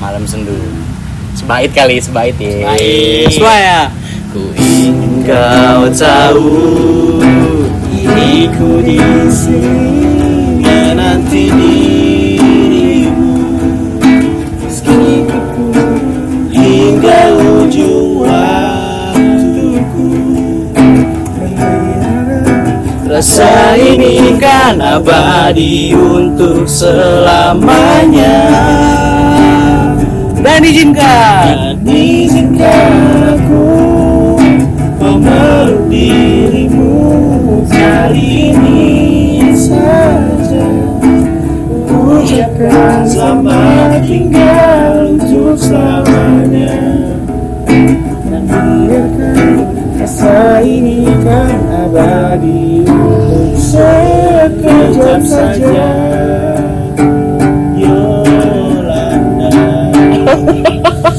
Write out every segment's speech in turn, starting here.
Malam sendu. Sebait kali, sebait ya. Semuanya. Ku ingin kau tahu, diriku di sini menanti dirimu, meski ku hingga ujung waktuku. Rasa ini kan abadi untuk selamanya. Dan izinkan aku memeluk dirimu kali ini saja. Ucapkan selamat tinggal untuk selamanya. Dan biarkan rasa ini kan abadi untuk sekejap saja.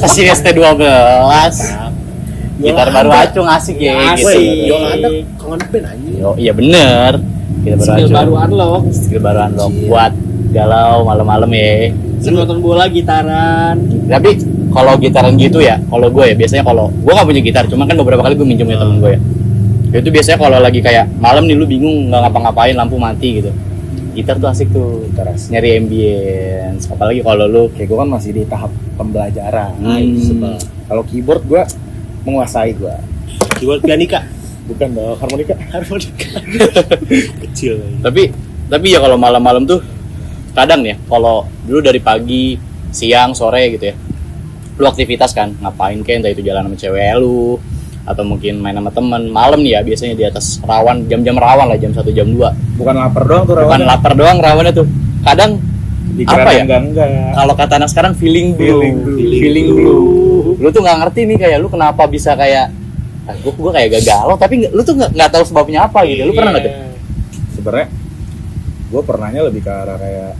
Kasih ST12 gitar baru acung asik ya gitu. Yolanda kangen band anjing. Yo, iya bener. Kita Skill baru unlock. Skill baru unlock buat galau malam-malam ya. Nonton bola gitaran. Tapi kalau gitaran gitu ya, kalau gue ya biasanya kalau gue nggak punya gitar, cuma kan beberapa kali gue minjem ya temen gue ya. Itu biasanya kalau lagi kayak malam nih lu bingung nggak ngapa-ngapain, lampu mati gitu. Gitar tuh asik tuh, nyari ambience. Apalagi kalau lu Kayak gue kan masih di tahap pembelajaran. Kalau keyboard gue menguasai gue. Keyboard pianika. Bukan dong, harmonika. Kecil. Tapi ya kalau malam-malam tuh kadang ya, kalau dulu dari pagi, siang, sore gitu ya, lu aktivitas kan, ngapain kayak entah itu jalan sama cewek lu atau mungkin main sama temen. Malam nih ya biasanya di atas rawan, jam-jam rawan lah, jam 1, jam 2. Bukan lapar doang tuh rawannya. Bukan lapar doang rawannya tuh. Kadang Pikiran apa ya? Enggak. Kalau kata anak sekarang feeling blue. Lu tuh nggak ngerti nih kayak lu kenapa bisa kayak gue kayak gagal tapi lu tuh nggak tahu sebabnya apa gitu. Lu pernah nggak tuh? Sebenarnya gue pernahnya lebih ke arah kayak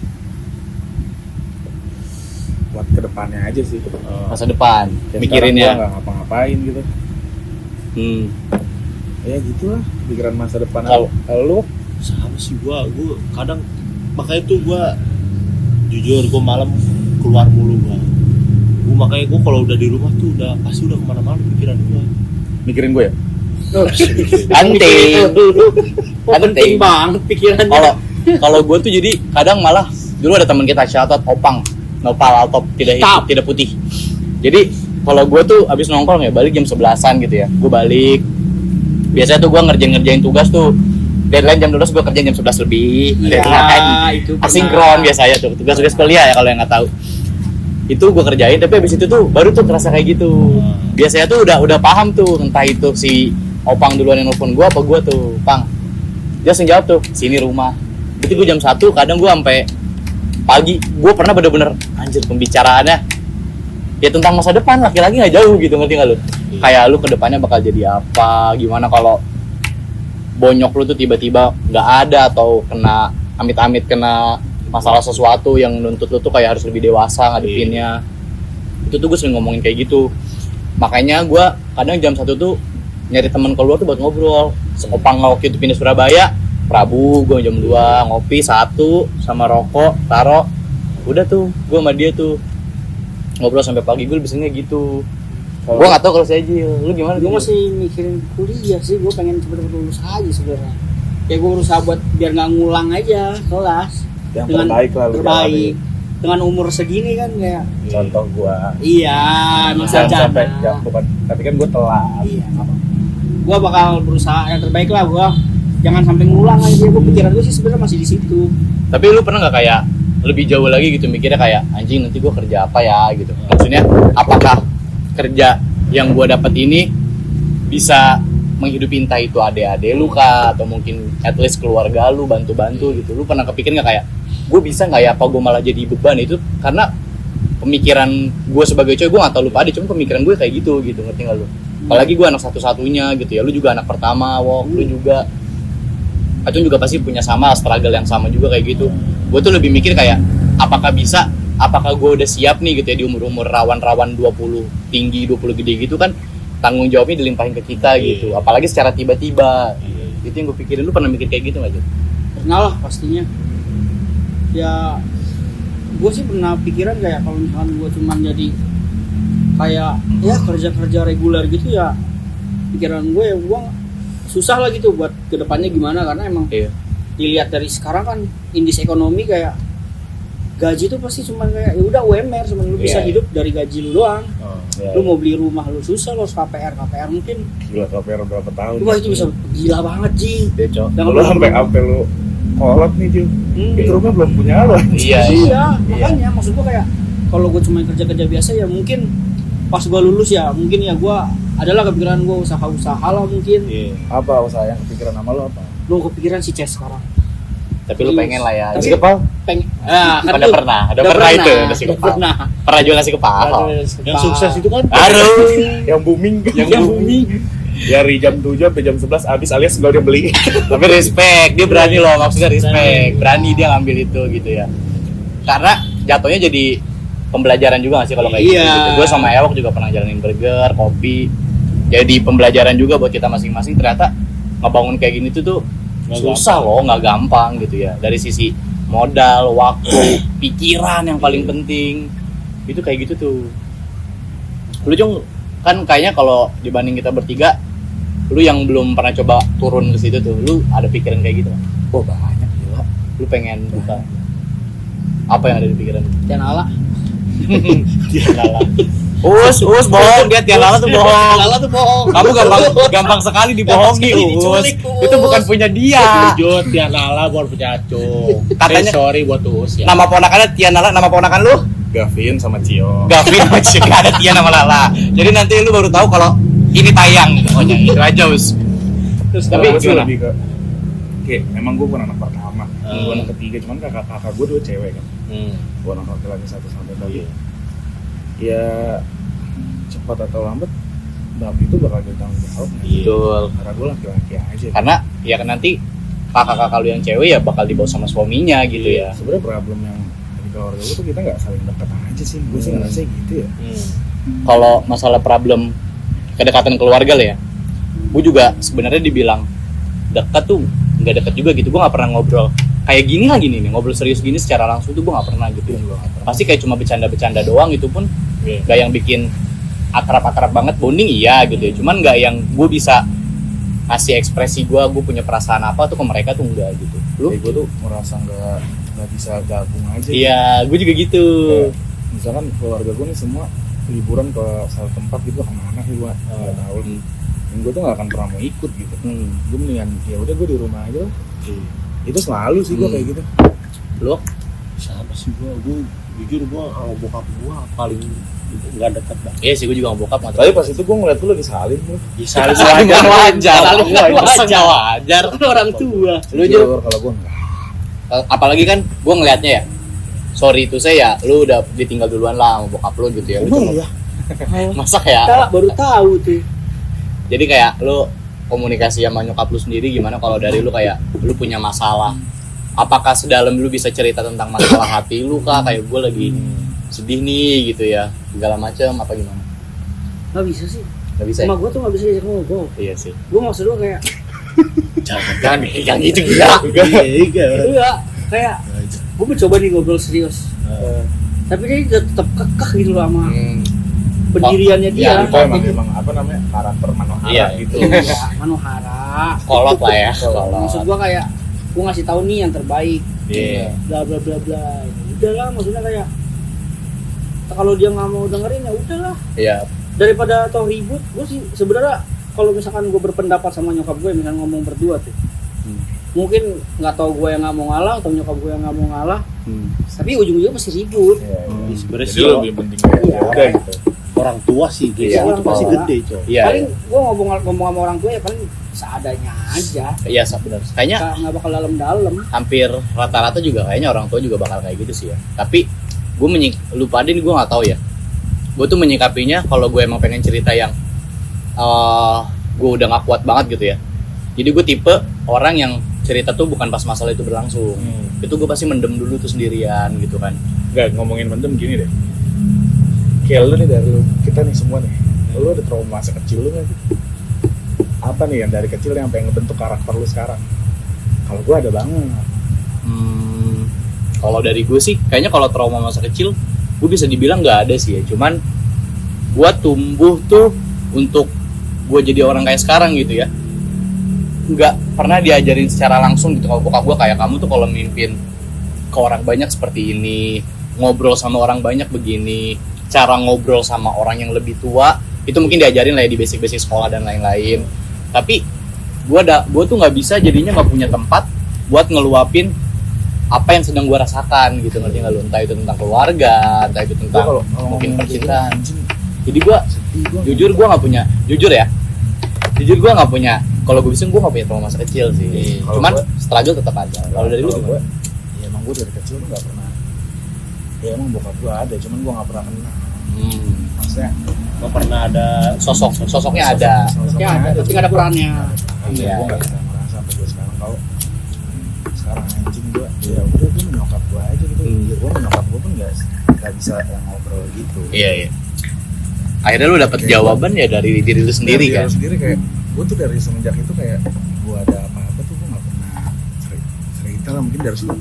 buat kedepannya aja sih. Masa depan Ya, mikirinnya. gue nggak ngapa-ngapain gitu. Ya gitulah pikiran masa depan. Kalau lu Sama sih gua kadang makanya tuh gua jujur gua malam keluar mulu gua. Makanya gua kalau udah di rumah tuh pasti udah kemana-mana pikiran gua. mikirin gue ya? penting banget pikirannya. Kalau gue tuh jadi kadang malah dulu ada teman kita shoutout Opang Nopal Altop tidak putih. Jadi kalau gue tuh abis nongkrong ya balik jam 11-an gitu ya. Gue balik. Biasanya tuh gue ngerjain tugas tuh. Deadline jam 12 gue kerjain jam 11 lebih. Itu asinkron biasanya tuh. Tugas-tugas kuliah ya kalau yang nggak tahu. Itu gue kerjain tapi abis itu tuh baru tuh terasa kayak gitu. Biasanya tuh udah paham tuh entah itu si Opang duluan yang nelfon gue apa gue tuh Pang. Dia langsung jawab tuh sini rumah. Berarti gue jam 1 kadang gue sampai pagi. Gue pernah bener-bener anjir pembicaraannya ya tentang masa depan laki-laki nggak jauh gitu, ngerti nggak lu? Kayak lu kedepannya bakal jadi apa, gimana kalau bonyok lu tuh tiba-tiba nggak ada atau kena amit-amit kena masalah sesuatu yang nuntut lu tuh kayak harus lebih dewasa ngadepinnya. Itu tuh gue sering ngomongin kayak gitu. Makanya gue kadang jam 1 tuh nyari teman keluar tuh buat ngobrol. Opang waktu itu pindah Surabaya, Prabu gue jam 2 ngopi 1 sama rokok taro. Udah tuh gue sama dia tuh ngobrol sampai pagi. Gue biasanya gitu. Gue nggak tahu kalau saya Jil, lu gimana? Gue masih mikirin kuliah sih, gue pengen cepet-cepet lulus aja sebenarnya. Kayak gue berusaha buat biar nggak ngulang aja kelas. Yang dengan terbaik lah lu terbaik. jalanin. Dengan umur segini kan kayak. Contoh gua. Iya, emang sarjana. Sampai bukan, tapi kan gua telat. Iya. Gue bakal berusaha yang terbaik lah gue. Jangan sampai ngulang aja. Gue pikiran gue sih sebenarnya masih di situ. Tapi lu pernah nggak kayak lebih jauh lagi gitu mikirnya kayak anjing nanti gue kerja apa ya gitu? Maksudnya apakah kerja yang gue dapat ini bisa menghidupi entah itu adik-adik lu kah atau mungkin at least keluarga lu bantu-bantu gitu? Lu pernah kepikir nggak kayak gue bisa nggak ya apa gue malah jadi beban? Itu karena pemikiran gue sebagai cowok, gue nggak tahu lu pada, cuma pemikiran gue kayak gitu ngerti nggak lu? Apalagi gue anak satu-satunya gitu ya, lu juga anak pertama, lu juga Acun juga pasti punya sama struggle yang sama juga kayak gitu. Gue tuh lebih mikir kayak apakah gue udah siap nih gitu ya di umur-umur rawan-rawan 20 tinggi 20 gede gitu kan, tanggung jawabnya dilimpahin ke kita gitu, apalagi secara tiba-tiba. Itu yang gue pikirin. Lu pernah mikir kayak gitu nggak Jun? Pernah lah pastinya. Ya gue sih pernah pikiran kayak kalau misalkan gue cuman jadi kayak ya kerja reguler gitu ya, pikiran gue ya gue susah lah gitu buat kedepannya gimana, karena emang dilihat dari sekarang kan indeks ekonomi kayak gaji tuh pasti cuma kayak ya udah UMR, cuma lu bisa hidup dari gaji lu doang. Lu mau beli rumah lu susah, lu harus KPR mungkin. Gila, KPR berapa tahun? Wah itu bisa gila banget Jing. Lu sampai lu kolot nih Jing. Itu rumah belum punya lo. Iya, makanya maksud gua kayak kalau gua cuma kerja biasa ya mungkin pas gua lulus ya mungkin ya gua adalah kepikiran gua usaha lah mungkin. Apa usaha yang kepikiran sama lo apa? Lu kepikiran si Ces sekarang. Tapi lu pengen lah ya. Tapi Kepal? Pengen. Udah pernah itu nasi kepal. Pernah jual nasi kepal. Yang sukses itu kan yang booming. Dari jam 7 sampai jam 11 habis alias enggak dia beli. Tapi respect, dia berani loh, maksudnya respect. Berani dia ngambil itu gitu ya. Karena jatuhnya jadi pembelajaran juga nggak sih kalau kayak gitu. Gue sama Ewok juga pernah jalanin burger, kopi. Jadi pembelajaran juga buat kita masing-masing. Ternyata ngebangun kayak gini tuh susah loh, nggak gampang gitu ya. Dari sisi modal, waktu, pikiran yang paling penting itu kayak gitu tuh. Lu Jong kan kayaknya kalau dibanding kita bertiga, lu yang belum pernah coba turun ke situ tuh, lu ada pikiran kayak gitu? Oh banyak gila. Lu pengen buka apa yang ada di pikiran? Tianala. Us bohong, dia Tianala tuh bohong. Tianala tuh bohong. Kamu gampang sekali dibohongi, Us. Itu bukan punya dia. Jujur Tianala buat punya Acung. Katanya sorry buat Us ya. Nama ponakannya Tianala, nama ponakan lu? Gavin sama Cio. Gavin sama Cio, ada Tian sama Lala. Jadi nanti lu baru tahu kalau ini tayang pokoknya. Itu aja, Us. Terus tapi gimana? Lebih ke emang gue bukan anak pertama, gue anak ketiga, cuman kakak gue dua cewek kan. Gue anak laki-laki satu sampai tadi. Ya cepat atau lambat bab itu bakal ditanggung jawab. Betul. Karena gue laki-laki aja. Karena ya kan nanti kakak-kakak lu yang cewek ya bakal dibawa sama suaminya gitu ya. Sebenarnya problem yang di keluarga gue tuh kita nggak saling dekat aja sih. Gue sih ngerasa gitu ya. Kalau masalah problem kedekatan keluarga lah ya, gue juga sebenarnya dibilang dekat tuh nggak dekat juga gitu. Gue nggak pernah ngobrol kayak gini lah gini nih, ngobrol serius gini secara langsung tuh gue nggak pernah gitu. Pasti kayak cuma bercanda-bercanda doang, itu pun nggak yang bikin akrab-akrab banget, bonding iya gitu ya. Cuman nggak yang gue bisa ngasih ekspresi gue punya perasaan apa tuh ke mereka tuh enggak gitu. Lu? Gue tuh merasa nggak bisa gabung aja. Iya, gue juga gitu. Kayak, misalkan keluarga gue nih semua liburan ke satu tempat gitu, kemana sih gue nggak tahu. Dan gue tuh nggak akan pernah mau ikut gitu. Gue mendingan ya udah gue di rumah aja. Itu selalu sih gue kayak gitu. Lu? Sama sih gue jujur gue sama bokap gue paling nggak dekat banget. Iya sih, gue juga sama bokap. Tapi pas itu gue ngeliat lu lagi salim lu. Saling wajar. Wajar. Wajar. Orang tua. Lu juga kalau gue enggak. Apalagi kan gue ngelihatnya ya, sorry itu saya, lu udah ditinggal duluan lah sama bokap lu gitu ya. Masak ya. Kita baru tahu tuh. Jadi kayak lu komunikasi sama nyokap lu sendiri gimana kalau dari lu kayak lu punya masalah, apakah sedalam lu bisa cerita tentang masalah hati lu kah, kayak gue lagi sedih nih gitu ya, segala macam apa gimana? Nggak bisa sih. Nggak bisa. Sama gue tuh nggak bisa diajak ngobrol. Iya sih. Gue maksud gue kayak Jangan yang itu gila. iya kayak gue mencoba nih ngobrol serius. Tapi dia tetap kekeh gitu loh sama pendiriannya dia. Itu emang apa namanya, karakter Manohara gitu. Manohara. Kolot lah ya. Maksud gua kayak gua ngasih tahu nih yang terbaik. Bla bla bla bla. Udahlah, maksudnya kayak kalau dia nggak mau dengerin ya udahlah. Iya. Daripada toh ribut, gua sih sebenarnya kalau misalkan gua berpendapat sama nyokap gue, misalnya ngomong berdua tuh. Mungkin nggak tahu gue yang nggak mau ngalah atau nyokap gue yang nggak mau ngalah. Tapi ujung-ujungnya pasti ribut. Sebenarnya Jadi sih lebih penting udah gitu. orang tua sih guys, Iya, itu pasti orang tua. gede coy. Iya. Paling gue ngomong sama orang tua ya paling seadanya aja. Iya, benar. Kayaknya Nggak bakal dalam-dalam. hampir rata-rata juga kayaknya orang tua juga bakal kayak gitu sih ya. Tapi gue lupa deh, gue nggak tahu ya. Gue tuh menyikapinya kalau gue emang pengen cerita yang gue udah nggak kuat banget gitu ya. Jadi gue tipe orang yang cerita tuh bukan pas masalah itu berlangsung. Itu gue pasti mendem dulu tuh sendirian gitu kan. Nggak, ngomongin mendem gini deh. Kayak lu nih, dari kita nih semua nih, lu ada trauma masa kecil lu nggak sih? Apa nih yang dari kecil yang pengen ngebentuk karakter lu sekarang? Kalau gue ada banget. Kalau dari gue sih kayaknya kalau trauma masa kecil gue bisa dibilang nggak ada sih ya, cuman gue tumbuh tuh untuk gue jadi orang kayak sekarang gitu ya, nggak pernah diajarin secara langsung gitu. Kalau bokap gue kayak, kamu tuh kalau mimpin ke orang banyak seperti ini, ngobrol sama orang banyak begini, cara ngobrol sama orang yang lebih tua itu mungkin diajarin lah ya di basic-basic sekolah dan lain-lain. Tapi gue tuh nggak bisa, jadinya nggak punya tempat buat ngeluapin apa yang sedang gue rasakan gitu, ngerti nggak lu? Entah itu tentang keluarga, entah itu tentang mungkin percintaan. Jadi gue jujur gue nggak punya, kalau gue bisa gue nggak punya trauma masa kecil sih. Cuman struggle tetap ada. Kalau dari lu gimana? Ya emang gue dari kecil tuh nggak pernah. Ya emang bokap gue ada, cuman gue nggak pernah kenal. Maksudnya Gak pernah ada sosoknya ada. Sosoknya ada, tapi nggak ada perannya. Iya. Gue nggak bisa merasa sampai gue sekarang. Kalau sekarang anjing gue, ya udah gue menyokap gue aja gitu. Ya gue menyokap gue pun nggak bisa yang ngobrol gitu. Iya. Akhirnya lu dapet jawaban ya dari diri lu sendiri kan? Diri sendiri kayak gue tuh dari semenjak itu kayak gue ada apa-apa tuh gue nggak pernah cerita lah, mungkin dari situ.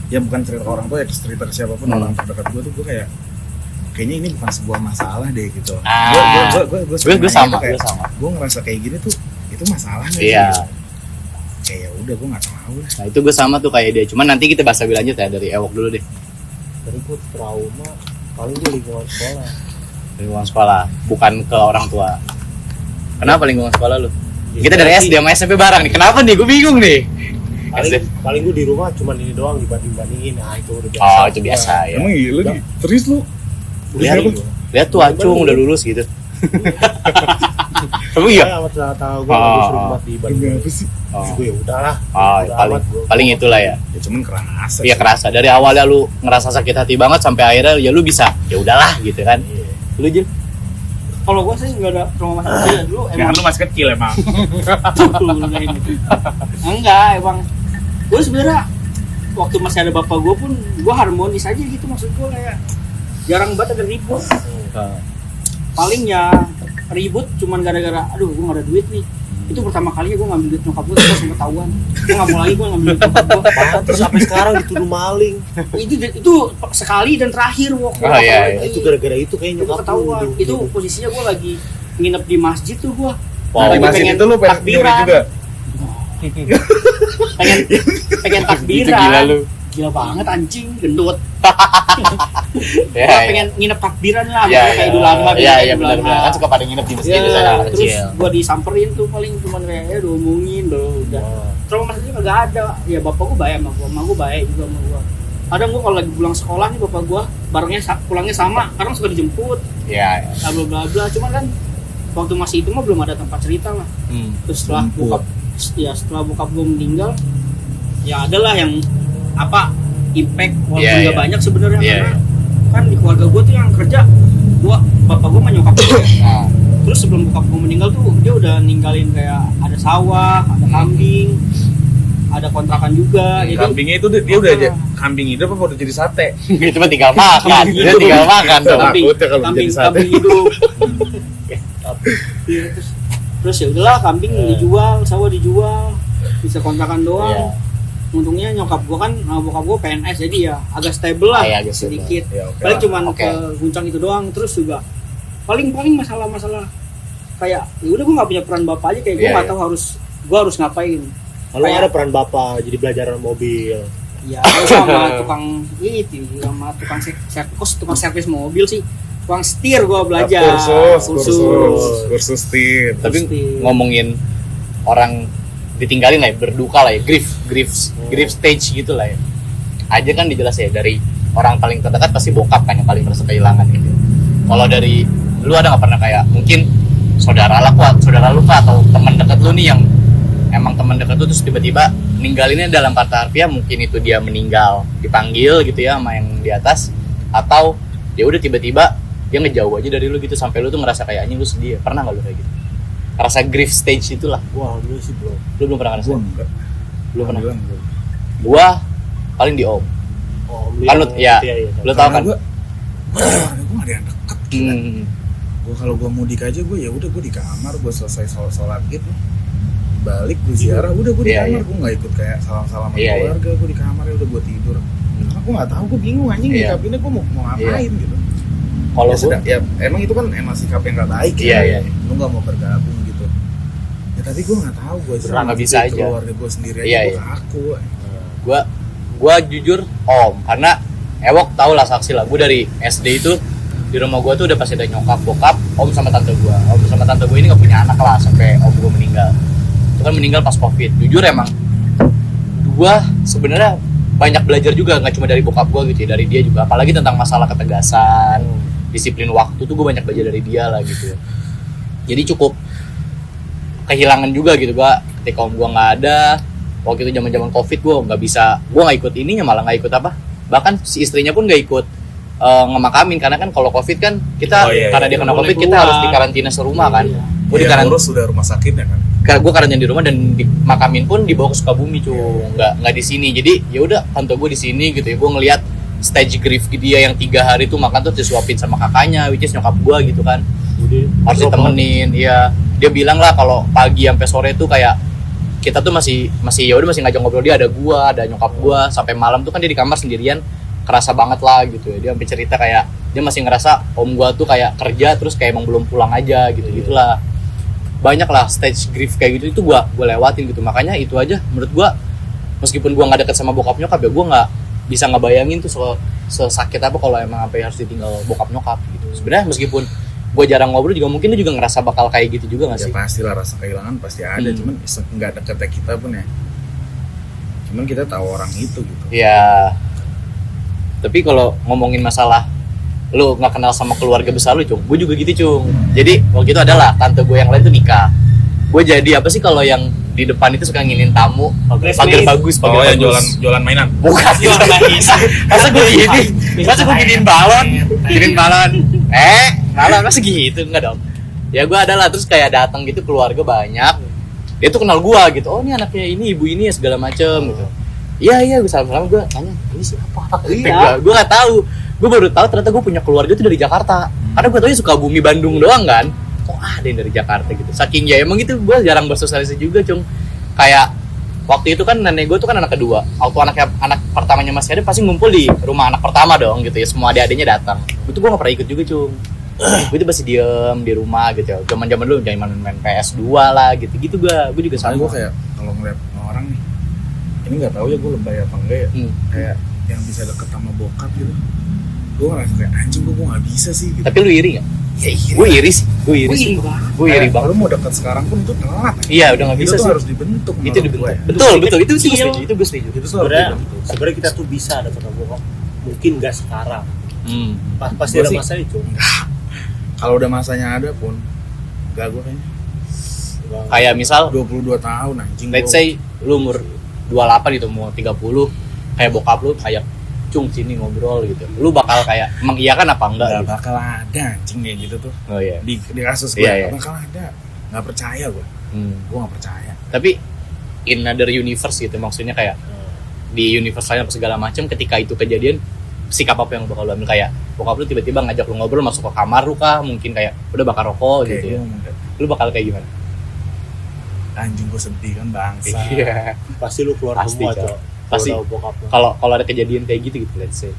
Ya bukan cerita orang tua ya, cerita ke siapapun orang terdekat gue tuh gue kayak kayaknya ini bukan sebuah masalah deh gitu. Gue sama. Gue ngerasa kayak gini tuh itu masalah nggak? Iya. Kayak udah gue nggak tahu lah. Nah itu gue sama tuh kayak dia. Cuman nanti kita bahas lebih lanjut ya, dari Ewok dulu deh. dari gue trauma paling di lingkungan sekolah. Lingkungan sekolah, bukan ke orang tua. Kenapa lingkungan sekolah lu? Kita dari SD sama SMP bareng nih. Kenapa nih? Gue bingung nih. Paling gue di rumah cuman ini doang dibanding-bandingin. Nah itu udah biasa. Oh itu biasa ya. Emang iya lu serius lu? Lihat tuh Acung udah lulus gitu. Emang iya? Sama tahu gue sering banget dibandingin. Apa sih? Gue ya udahlah. Paling itulah ya. Ya cuman kerasa. Iya kerasa. Dari awalnya lu ngerasa sakit hati banget sampai akhirnya ya lu bisa. Ya udahlah gitu kan. Lu Jil? Kalau gue sih nggak ada trauma masa kecil dulu. Ya lu masih kecil emang. Enggak, emang gue sebenarnya waktu masih ada bapak gue pun gue harmonis aja gitu, maksud gue kayak jarang banget ada ribut. Paling ya ribut cuman gara-gara aduh gue gak ada duit nih. Itu pertama kalinya gue ngambil duit nyokap gue terus sampai ketahuan. Gue gak mau lagi gue ngambil duit nyokap gue. Terus sampai sekarang dituduh maling. Itu sekali dan terakhir waktu Itu gara-gara itu kayaknya nyokap ketahuan. Itu posisinya gue lagi nginep di masjid tuh gue. Di masjid itu lu pengen nyuri juga? pengen takbiran. Itu gila lu. Gila banget anjing, gendut. Ya, Gua pengen nginep takbiran lah, ya, kayak Idul Adha. Iya benar-benar. Kan suka pada nginep di masjid di sana Terus kecil. gua disamperin tuh paling cuman kayak ya diomongin udah. Trauma maksudnya kagak ada. Ya bapak gua baik sama gua, emak gua baik juga sama gua. Kadang gua kalau lagi pulang sekolah nih bapak gua pulangnya sama, kadang suka dijemput. Iya. Bla bla bla. Cuman kan waktu masih itu mah belum ada tempat cerita lah. Terus setelah bokap gua meninggal, ya adalah yang apa impact walaupun nggak banyak sebenarnya karena kan di keluarga gue tuh yang kerja bapak gue mah nyokap gue terus sebelum bokap gue meninggal tuh dia udah ninggalin kayak ada sawah, ada kambing, ada kontrakan juga. Jadi Kambingnya itu dia udah aja kambing hidup apa udah jadi sate? Itu mah tinggal makan. Dia tinggal makan tuh. kambing hidup. Terus ya udahlah kambing dijual, sawah dijual, bisa kontrakan doang. Untungnya nyokap gue kan, bokap gue PNS jadi ya agak stable lah, sedikit. Paling cuman ke guncang itu doang. Terus juga paling masalah-masalah kayak ya udah gue nggak punya peran bapak aja, kayak gue nggak tahu gue harus ngapain. Kalau ada peran bapak jadi belajar mobil. Ya sama tukang tukang servis mobil sih, tukang setir gue belajar. Kursus setir. Tapi ngomongin orang ditinggalin lah ya, berduka lah ya, grief stage gitu lah ya. Aja kan dijelas ya, dari orang paling terdekat pasti bokap kan yang paling merasa kehilangan gitu. Kalau dari lu ada nggak pernah kayak mungkin saudara lu kah atau teman dekat lu nih yang emang teman dekat lu terus tiba-tiba ninggalinnya dalam kata harfiah, mungkin itu dia meninggal dipanggil gitu ya sama yang di atas, atau ya udah tiba-tiba dia ngejauh aja dari lu gitu sampai lu tuh ngerasa kayak anjing lu sedih ya. Pernah nggak lu kayak gitu? Rasa grief stage itulah. Wah, dulu sih belum. Lu belum pernah ngerasain? Belum pernah. Gua paling di om. Kan lu ya, lu tahu kan? Gue gak ada yang deket. Gue kalau gue mudik aja gue ya udah gue di kamar, gue selesai sholat gitu, balik gue ziarah, udah gue di kamar, gue nggak ikut kayak salam-salam sama keluarga, gue di kamar ya udah gue tidur. Karena gue nggak tahu, gue bingung anjing nyikapinnya gue mau ngapain gitu. Kalau ya emang itu kan emang sikap yang nggak baik lu nggak mau bergabung gitu ya, tapi gue nggak tahu, gue nggak bisa aja keluarga gue sendiri aja gue kaku. Gue jujur karena Ewok tau lah, saksi lah, gue dari SD itu di rumah gue tuh udah pasti ada nyokap, bokap, om sama tante gue. Om sama tante gue ini nggak punya anak lah sampai om gue meninggal. Itu kan meninggal pas COVID. Jujur emang gue sebenarnya banyak belajar juga, nggak cuma dari bokap gue gitu ya, dari dia juga, apalagi tentang masalah ketegasan, disiplin waktu tuh gue banyak belajar dari dia lah gitu ya. Jadi cukup kehilangan juga gitu gue ketika om gue nggak ada. Waktu itu zaman COVID gue nggak ikut ininya, malah nggak ikut bahkan si istrinya pun nggak ikut ngemakamin, karena kan kalau COVID kan kita karena dia kena COVID kita harus dikarantina serumah kan. Gue dikarantina sudah rumah sakit ya kan. Gue karantina di rumah dan dimakamin pun dibawa ke Sukabumi nggak di sini. Jadi ya udah tante gue di sini gitu ya. Gue ngelihat stage grief dia yang 3 hari tuh makan tuh disuapin sama kakaknya, which is nyokap gue gitu kan. Harus ditemenin. Ya dia bilang lah kalau pagi sampai sore tuh kayak kita tuh masih ya udah masih ngajak ngobrol, dia ada gua, ada nyokap gua, sampai malam tuh kan dia di kamar sendirian, kerasa banget lah gitu ya. Dia sampai cerita kayak dia masih ngerasa om gua tuh kayak kerja terus kayak emang belum pulang aja gitulah. Banyak lah stage grief kayak gitu, itu gua lewatin gitu. Makanya itu aja menurut gua, meskipun gua nggak deket sama bokap nyokap ya, gua nggak bisa ngebayangin tuh sesakit apa kalau emang sampai harus ditinggal bokap nyokap gitu. Sebenarnya meskipun gue jarang ngobrol juga, mungkin dia juga ngerasa bakal kayak gitu juga nggak sih? Ya pastilah, rasa kehilangan pasti ada, cuman nggak deket kita pun ya. Cuman kita tahu orang itu gitu. Ya. Tapi kalau ngomongin masalah lu nggak kenal sama keluarga besar lu, Cung, gue juga gitu, Cung. Jadi waktu itu adalah tante gue yang lain tuh nikah. Gue jadi apa sih kalau yang di depan itu suka nginin tamu, pagar bagus. Ya jualan mainan. Bukan jualan mainan. Masa gue giniin balon. Malah masa gitu, enggak dong. Ya gue adalah terus kayak datang gitu keluarga banyak. Dia tuh kenal gue gitu. Oh ini anaknya ini, ibu ini ya segala macem gitu. Iya gue salam gue tanya ini siapa? Gue nggak tahu. Gue baru tahu ternyata gue punya keluarga tuh dari Jakarta. Karena gue taunya Sukabumi, Bandung doang kan. Oh ada yang dari Jakarta gitu. Saking ya emang gitu gue jarang bersosialisasi juga, Cung. Kayak waktu itu kan nenek gue tuh kan anak kedua. Waktu anak pertamanya masih ada pasti ngumpul di rumah anak pertama dong gitu ya. Semua adik-adiknya datang. Itu gue nggak pernah ikut juga, Cung. Gue itu masih diem di rumah gitu ya. Zaman dulu jangan main PS2 lah gitu gue juga sama. Gue kayak kalau ngeliat orang nih, ini nggak tahu ya gue lebay apa enggak ya, kayak yang bisa deket sama bokap gitu, gue ngerasa kayak anjing gue nggak bisa sih gitu. Tapi lu iri nggak? Ya iri. Gue iri sih. Gue iri banget. Lu mau deket sekarang pun itu telat. Iya udah nggak bisa itu sih. Harus dibentuk. Itu dibentuk. Betul. Itu gue setuju. Sebenarnya kita tuh bisa ada sama bokap. Mungkin nggak sekarang. Pasti ada masa itu. Kalau udah masanya ada pun enggak, gue kayaknya. Kayak misal 22 tahun anjing. Let's say lu umur 28 gitu, mau 30, kayak bokap lu kayak Cung sini ngobrol gitu. Lu bakal kayak mengiyakan apa enggak? Enggak gitu? bakal ada anjing kayak gitu tuh. Oh iya. Di kasus gue iya. bakal ada. Enggak percaya gue. Gue enggak percaya. Tapi in another universe gitu, maksudnya kayak di universe lain apa segala macam, ketika itu kejadian sikap apa yang bakal lu ambil? Kayak bokap lu tiba-tiba ngajak lu ngobrol masuk ke kamar lu kah, mungkin kayak udah bakar rokok gitu ya. Lu bakal kayak gimana? Anjing gue sedih kan bangsa. Iya. Pasti lu keluar Pasti, semua, Cok. Pasti. Kalau ada kejadian kayak gitu let's say.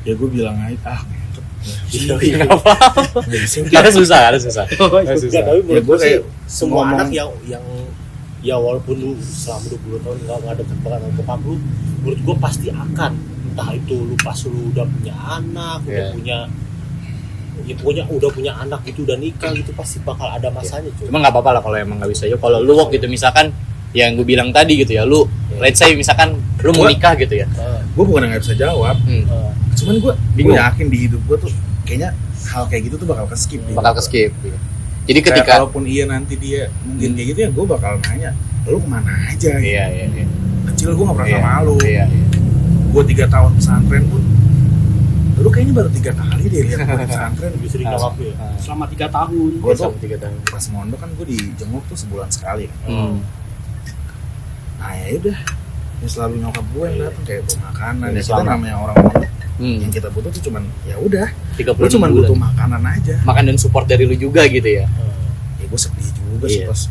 Ya gue bilang aja Kenapa? Harus susah. Enggak, tapi menurut gue sih semua ngomong. anak yang ya walaupun lu selama 20 tahun nggak deket banget sama bokap lu, menurut gue pasti akan, entah itu lu pas lu udah punya anak, udah punya anak gitu, udah nikah gitu, pasti bakal ada masanya. Cuma nggak apa-apa lah kalau emang nggak bisa ya. Kalau lu walk gitu misalkan yang gue bilang tadi gitu ya, lu let's say misalkan lu mau nikah gitu ya. Gue bukan nggak bisa jawab, cuman gue yakin di hidup gue tuh kayaknya hal kayak gitu tuh bakal ke-skip. Jadi ketika kalaupun nanti dia mungkin kayak gitu ya, gue bakal nanya, lu kemana aja? Iya. Kecil gue nggak pernah sama lu. Iya. Gue 3 tahun pesantren pun, lu kayaknya baru 3 kali deh lihat gue di pesantren. Lebih sering nyokap ya. Selama 3 tahun. Gue tuh 3 tahun. pas mondok kan gue dijenguk tuh sebulan sekali. Nah ya udah, yang selalu nyokap gue yang datang kayak bawa makanan. Ya kita namanya orang mondok, yang kita butuh tuh cuman ya udah, lu cuman butuh makanan aja. Makan dan support dari lu juga gitu ya. Ya gue sedih juga sih pas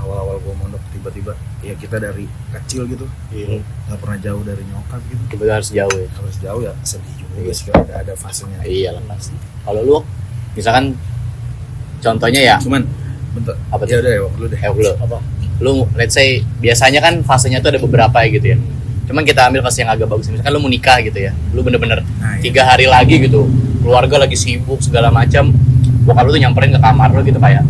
awal-awal gue mondok tiba-tiba ya kita dari kecil gitu nggak pernah jauh dari nyokap gitu. Tiba-tiba harus jauh ya. Harus jauh ya sedih juga sih kalau ada fasenya. Iya lah pasti. Kalau lu misalkan contohnya ya cuman bentar apa ya udah ya lu deh lu apa lu let's say biasanya kan fasenya tuh ada beberapa ya gitu ya, cuman kita ambil fase yang agak bagus, misalkan lu mau nikah gitu ya, lu bener-bener 3 hari lagi gitu, keluarga lagi sibuk segala macam, bokap lu tuh nyamperin ke kamar lu gitu kayak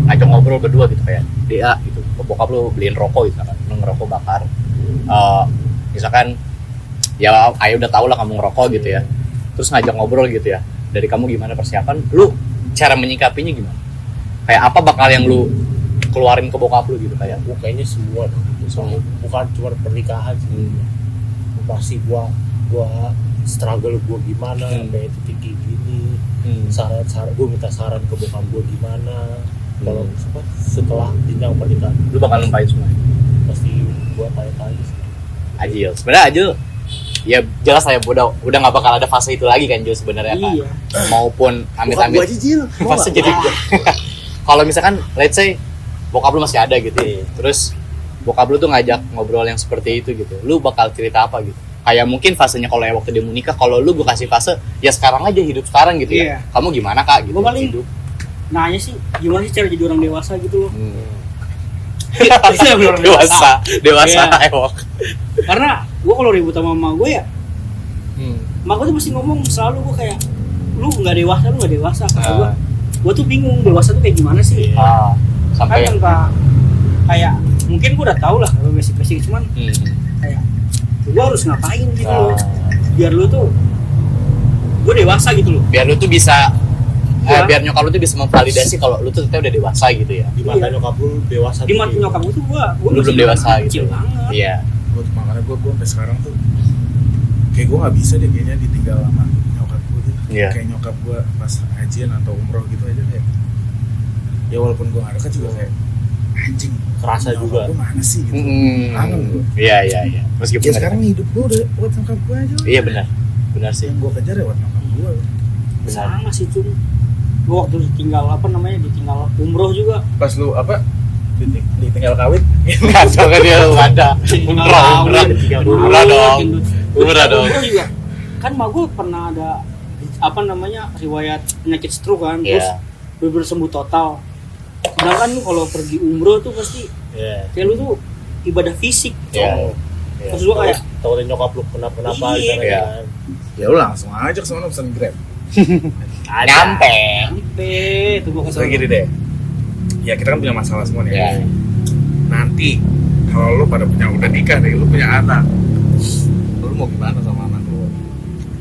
ngajak ngobrol berdua gitu kayak dia gitu, bokap lu beliin rokok gitu kan, lu ngerokok bakar, misalkan ya ayah udah tau lah kamu ngerokok gitu ya, terus ngajak ngobrol gitu ya, dari kamu gimana persiapan, lu cara menyikapinya gimana? Kayak apa bakal yang lu keluarin ke bokap lu gitu kayak? Gua kayaknya semua gitu. Bukan cuma pernikahan sih. Pasti gua struggle gua gimana sampai titik gini. Saran-saran gua minta saran ke bokap gua gimana. Kalau setelah jenjang pernikahan Lu bakal numpain semua? Pasti gua tanya-tanya sih. Ajil, sebenarnya Ajil ya jelas saya udah nggak bakal ada fase itu lagi kan Jil sebenarnya kan, maupun amit-amit fase jadi kalau misalkan let's say bokap lu masih ada gitu terus bokap lu tuh ngajak ngobrol yang seperti itu gitu, lu bakal cerita apa gitu, kayak mungkin fasenya kalau waktu dia mau nikah, kalau lu gue kasih fase ya sekarang aja hidup sekarang gitu ya, kamu gimana kak gitu, gue paling hidup nanya sih gimana sih cara jadi orang dewasa gitu loh. dewasa ewok. Karena gue kalau ribut sama mama gue ya, mama gue tuh mesti ngomong selalu, gue kayak lu nggak dewasa kata gue tuh bingung dewasa tuh kayak gimana sih. Sampai kan kayak mungkin gue udah tahu lah kalau basic cuman kayak gue harus ngapain gitu loh biar lu tuh gue dewasa gitu loh, biar lu tuh bisa biar nyokap lu tuh bisa memvalidasi kalau lu tuh ternyata udah dewasa gitu ya. Di mata nyokap lu dewasa. Di mata nyokap gue tuh gue lu belum dewasa gitu. Iya. Gue makanya gue sampai sekarang tuh kayak gue nggak bisa deh kayaknya ditinggal sama nyokap gue gitu. Kayak nyokap gue pas hajian atau umroh gitu aja kayak ya walaupun gue nggak dekat juga kayak anjing kerasa juga. Gue mana sih gitu. Kangen gue. Iya. Meskipun ya sekarang hidup gue udah buat nyokap gue aja. Iya benar sih. Yang gue kejar ya buat nyokap gue. Sama sih tuh. Gue waktu ditinggal umroh juga. Pas lu apa? Ditinggal kawin? Enggak ada. Umrah dong. Juga. Kan mak gue pernah ada riwayat penyakit stroke kan, terus bener sembuh total. Sedangkan lu kalau pergi umroh tuh pasti kayak lu tuh ibadah fisik. Terus gue kayak tahu nyokap lu kenapa gitu kan. Ya lu langsung aja ke sana pesan Grab. Nyampe itu gue kesana. Gini deh, ya kita kan punya masalah semua nih. Nanti kalau lu pada udah nikah nih, lu punya anak, lu mau gimana sama anak lu?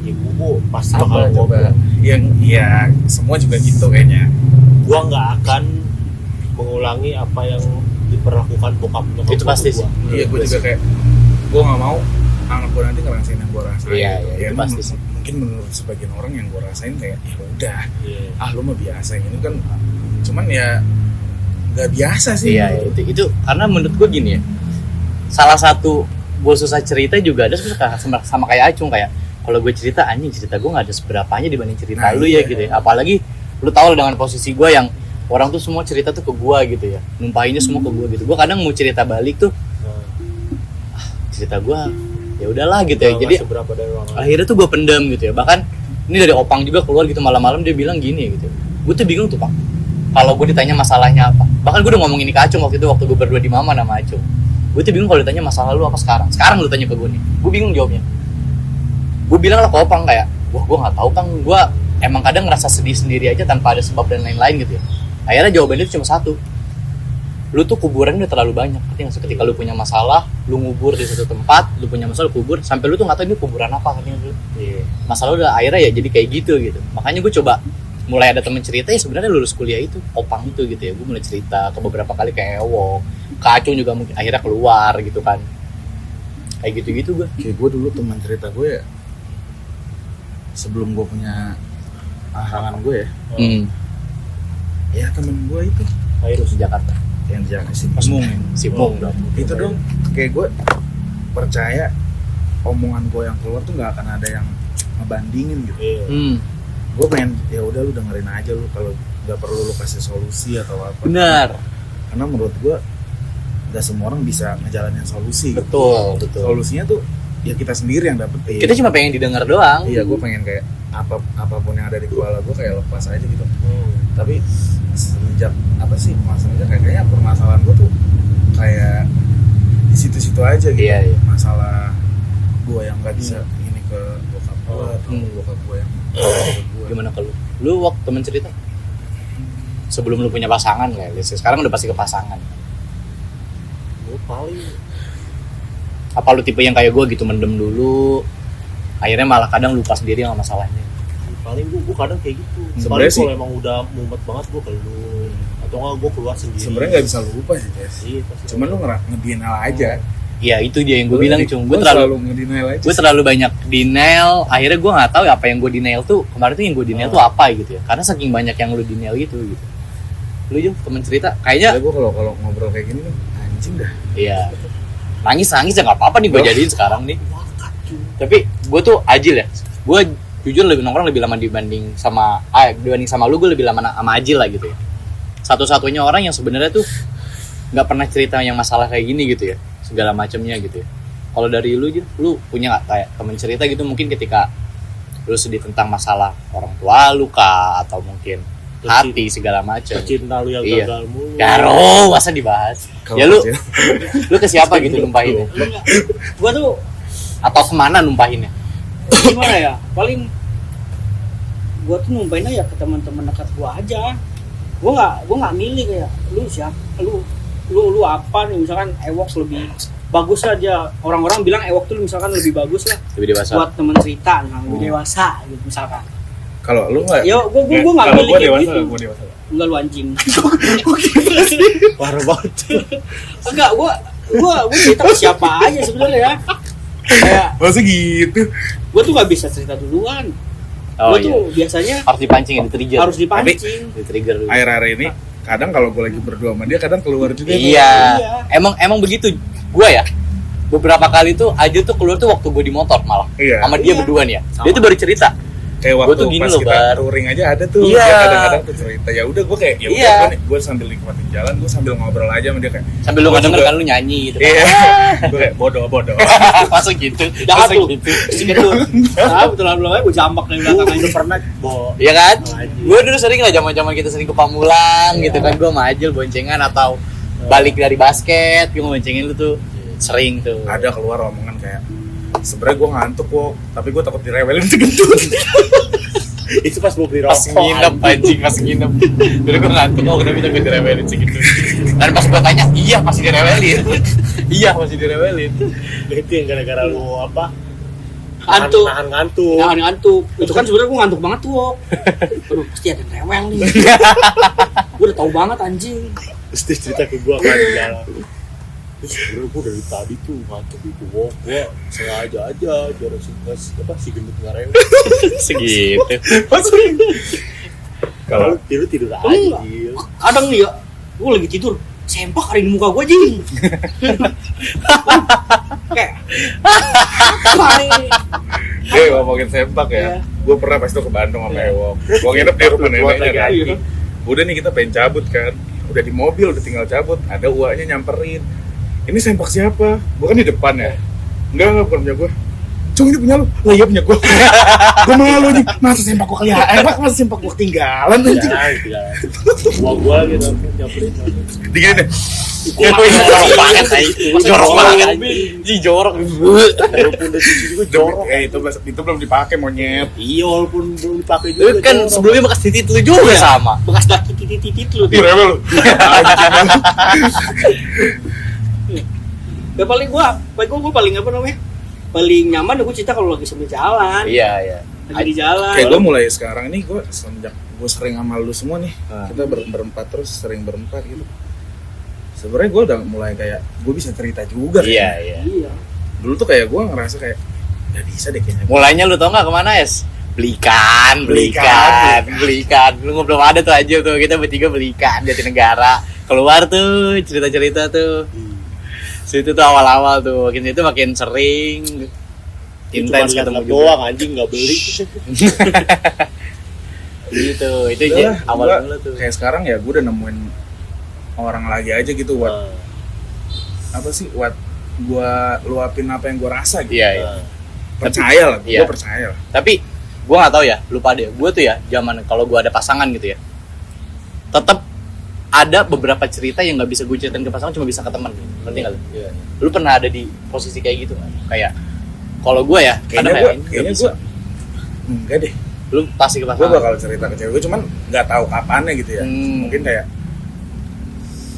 Ya gue pasti bakal coba. Yang ya semua juga gitu kayaknya. Gua nggak akan mengulangi apa yang diperlakukan bokap nyokap itu pasti sih. Iya, gue juga kayak gue nggak mau anak gue nanti ngerasain yang gue rasain. Iya, itu pasti sih. Mungkin menurut sebagian orang yang gue rasain kayak ya udah, lu mah biasa ini kan, cuman ya nggak biasa sih. Iya, itu karena menurut gue gini ya, salah satu gue susah cerita juga ada sama kayak Acung, kayak kalau gue cerita cerita gue nggak ada seberapanya dibanding cerita lu ya gitu ya, apalagi lu tahu dengan posisi gue yang orang tuh semua cerita tuh ke gue gitu ya, numpainnya semua ke gue gitu, gue kadang mau cerita balik tuh cerita gue ya udahlah gitu ya, jadi akhirnya tuh gue pendam gitu ya. Bahkan ini dari Opang juga keluar gitu malam-malam, dia bilang gini gitu, gue tuh bingung tuh Pak kalau gue ditanya masalahnya apa. Bahkan gue udah ngomong ini ke Acung waktu gue berdua di Mama sama Acung, gue tuh bingung kalau ditanya masalah lu apa sekarang lu tanya ke gue nih, gue bingung jawabnya. Gue bilang lah ke Opang kayak, wah gue nggak tahu Pang, gue emang kadang ngerasa sedih sendiri aja tanpa ada sebab dan lain-lain gitu ya. Akhirnya jawabannya itu cuma satu, lu tuh kuburan udah terlalu banyak. Ketika lu punya masalah, lu ngubur di satu tempat, lu punya masalah lu kubur sampai lu tuh nggak tahu ini kuburan apa katanya dulu. Masalah udah akhirnya ya jadi kayak gitu. Makanya gue coba mulai ada temen cerita ya, sebenarnya lulus kuliah itu Opang itu gitu ya. Gue mulai cerita ke beberapa kali ke Ewok, ke Acung juga mungkin akhirnya keluar gitu kan. Kayak gitu gue. Kayak gue dulu teman cerita gue ya, sebelum gue punya pasangan gue ya. Ya temen gue itu di Jakarta. Yang di Jakarta si Mung dong. Itu dong, kayak gue percaya omongan gue yang keluar tuh nggak akan ada yang ngebandingin gitu. Gue pengen ya udah lu dengerin aja lu, kalau nggak perlu lu kasih solusi atau apa. Benar. Karena menurut gue gak semua orang bisa ngejalanin solusi. Betul. Solusinya tuh ya kita sendiri yang dapetin. Kita cuma pengen didengar doang. Iya, gue pengen kayak apapun yang ada di kepala gue kayak lepas aja gitu. Tapi semenjak masalahnya kayaknya permasalahan gue tuh kayak di situ-situ aja gitu. Iya. Masalah gue yang nggak bisa ini ke bokap gue atau bokap gue yang Gimana kalau lu waktu temen cerita? Sebelum lu punya pasangan kayak sekarang udah pasti ke pasangan. Gue paling Apa lu tipe yang kayak gue gitu mendem dulu, akhirnya malah kadang lupa sendiri sama masalahnya? paling gue kadang kayak gitu. Sebenarnya Kalau emang udah mumet banget gue keluar atau nggak gue keluar sendiri. sebenarnya nggak bisa lupa sih, Jess. Iya, pasti. Cuman lu ngedenial aja. Iya itu dia yang gue bilang, gue Gua terlalu ngedenial aja. gue terlalu banyak denial, akhirnya gue nggak tahu apa yang gue denial tuh kemarin tuh yang gue denial tuh apa gitu ya, karena saking banyak yang lu denial gitu. Lu juga temen cerita kayaknya gue kalau ngobrol kayak gini tuh anjing dah. iya nangis ya nggak apa-apa nih gue jadiin sekarang nih, tapi gue tuh ajil ya, gue jujur lebih nongkrong lebih lama dibanding sama lu, gue lebih lama sama Ajil lah gitu ya, satu-satunya orang yang sebenarnya tuh nggak pernah cerita yang masalah kayak gini gitu ya, segala macamnya gitu ya. Kalau dari lu Jil, lu punya nggak kayak temen cerita gitu mungkin ketika lu sedih tentang masalah orang tua lu kah, atau mungkin hati segala macam, cinta lu yang iya. gagal mulu. Karo masa dibahas Kalo ya lu Ajil. lu ke siapa gitu numpahinnya, Gua tuh atau kemana numpahinnya? gimana ya, paling gua tuh numpainnya ya ke teman-teman dekat gua aja. Gua nggak milih kayak lu siapa, lu apa nih, misalkan Ewok lebih bagus aja, orang-orang bilang Ewok tuh misalkan lebih bagus lah Lebih dewasa. buat teman cerita, lebih dewasa gitu misalkan. Kalau lu nggak, Ya gua nggak kalau milih gue kayak dewasa, gitu. gue dewasa. Enggak, lu anjing. Parah banget. Enggak, gua cerita ke siapa aja sebenarnya ya. Kayak Masa gitu? gua tuh nggak bisa cerita duluan. Oh Gua iya. tuh biasanya Harus dipancing ya, di-trigger. harus dipancing. Di-trigger dulu. Akhir-akhir ini kadang kalau gue lagi berdua sama dia kadang keluar juga. Iya. Iya. Emang begitu. Gua ya beberapa kali tuh aja tuh keluar tuh waktu gue di motor malah. Iya. Sama dia Iya. berdua nih ya. Dia Sama. tuh baru cerita. Kayak Gua waktu tuh gini pas loh, kita Bar. touring aja ada tuh. Iya. Dia kadang-kadang tuh cerita. Ya udah gue kayak ya Iya. udah gue sambil nikmatin jalan, gue sambil ngobrol aja sama dia kayak. Sambil lu Gua nggak denger juga- kan lu nyanyi gitu. Iya. Gue kayak bodoh. Masuk gitu. Jangan Masuk tuh. gitu. Gitu. Ah, betul-betul gua jambak dari belakang aja. Pernah Iya kan? Anjing. Gue dulu sering lah zaman-zaman kita sering ke Pamulang gitu kan, gue sama Ajil boncengan atau balik dari basket, gue boncengin lu tuh sering tuh. Ada keluar omongan kayak sebenarnya gue ngantuk kok, tapi gue takut direwelin segentut. itu pas mau beli Pas rokok. nginep anjing, pas nginep. Dulu gue ngantuk, oh kenapa takut direwelin segitu. Dan pas gue tanya, iya masih direwelin. Iya masih direwelin. Itu yang gara-gara lu apa? Ngantuk. Nahan ngantuk. Jangan ngantuk. Itu kan sebenarnya gua ngantuk banget tuh. Wok. Aduh, pasti ada yang rewel nih. Gua udah tahu banget anjing. Terus dia cerita ke gua kan di jalan. Terus sebenernya gua dari tadi tuh ngantuk itu, gua sengaja aja jarak si gendut nggak rewel. Segitu. Kalau Kalau tidur aja. Enggak. Gil. Kadang nih ya, gua lagi tidur, sempak ada di muka gua anjing. Kayak apa nih? ngomongin sempak ya, Iya. gue pernah pas itu ke Bandung sama Ewok. Gue nginep di rumah neneknya lagi kan. aja. Udah nih kita pengen cabut kan, udah di mobil udah tinggal cabut, ada uaknya nyamperin. Ini sempak siapa? Gue kan di depan ya. Enggak bukan punya gue. Cung ini punya lu? Lah iya punya gue. Gue malu nih, masa sempak gue kelihatan, masa sempak gue ketinggalan anjing. Ya, ya. Gua gitu nyamperin. Digini deh. Jorok banget aja. Jorok banget. Ih jorok. Walaupun udah cuci juga jorok. Itu belum dipakai monyet. Iya, walaupun belum dipakai juga. Lu kan jorok. sebelumnya bekas titit lu juga sama. Bekas kaki titit lu. Ih rewel lu. Ya paling gua paling apa namanya? Paling nyaman gua cerita kalau lagi sambil jalan. Iya. Lagi di jalan. Kayak gue mulai sekarang ini gue semenjak gue sering sama lu semua nih, Ah. kita berempat terus sering berempat gitu. Sebenarnya gue udah mulai kayak gue bisa cerita juga. Iya. Iya. Dulu tuh kayak gue ngerasa kayak nggak bisa deh kayaknya. Mulainya lu tau nggak kemana Es? Belikan. Lu belum ada tuh aja tuh, kita bertiga belikan Jatinegara. Keluar tuh cerita-cerita tuh. Situ tuh awal-awal tuh, makin itu makin sering. Itu Intens kan ketemu lihat juga. doang anjing nggak beli. Gitu, itu Udah aja lah, awal gua mula tuh. Kayak sekarang ya gue udah nemuin orang lagi aja gitu buat apa sih buat gua luapin apa yang gua rasa gitu. Iya. Percaya lah, Iya. gua percaya lah. Tapi gue nggak tahu ya, lupa deh. Gue tuh ya zaman kalau gue ada pasangan gitu ya, tetap ada beberapa cerita yang nggak bisa gue ceritain ke pasangan, cuma bisa ke teman. Ngerti nggak lu? Iya. Lu pernah ada di posisi kayak gitu nggak? Kayak kalau gue ya, Kayaknya nggak gua enggak deh. Lu pasti ke Gue pasangan. bakal cerita ke cewek gue, cuman nggak tahu kapannya gitu ya. Mungkin kayak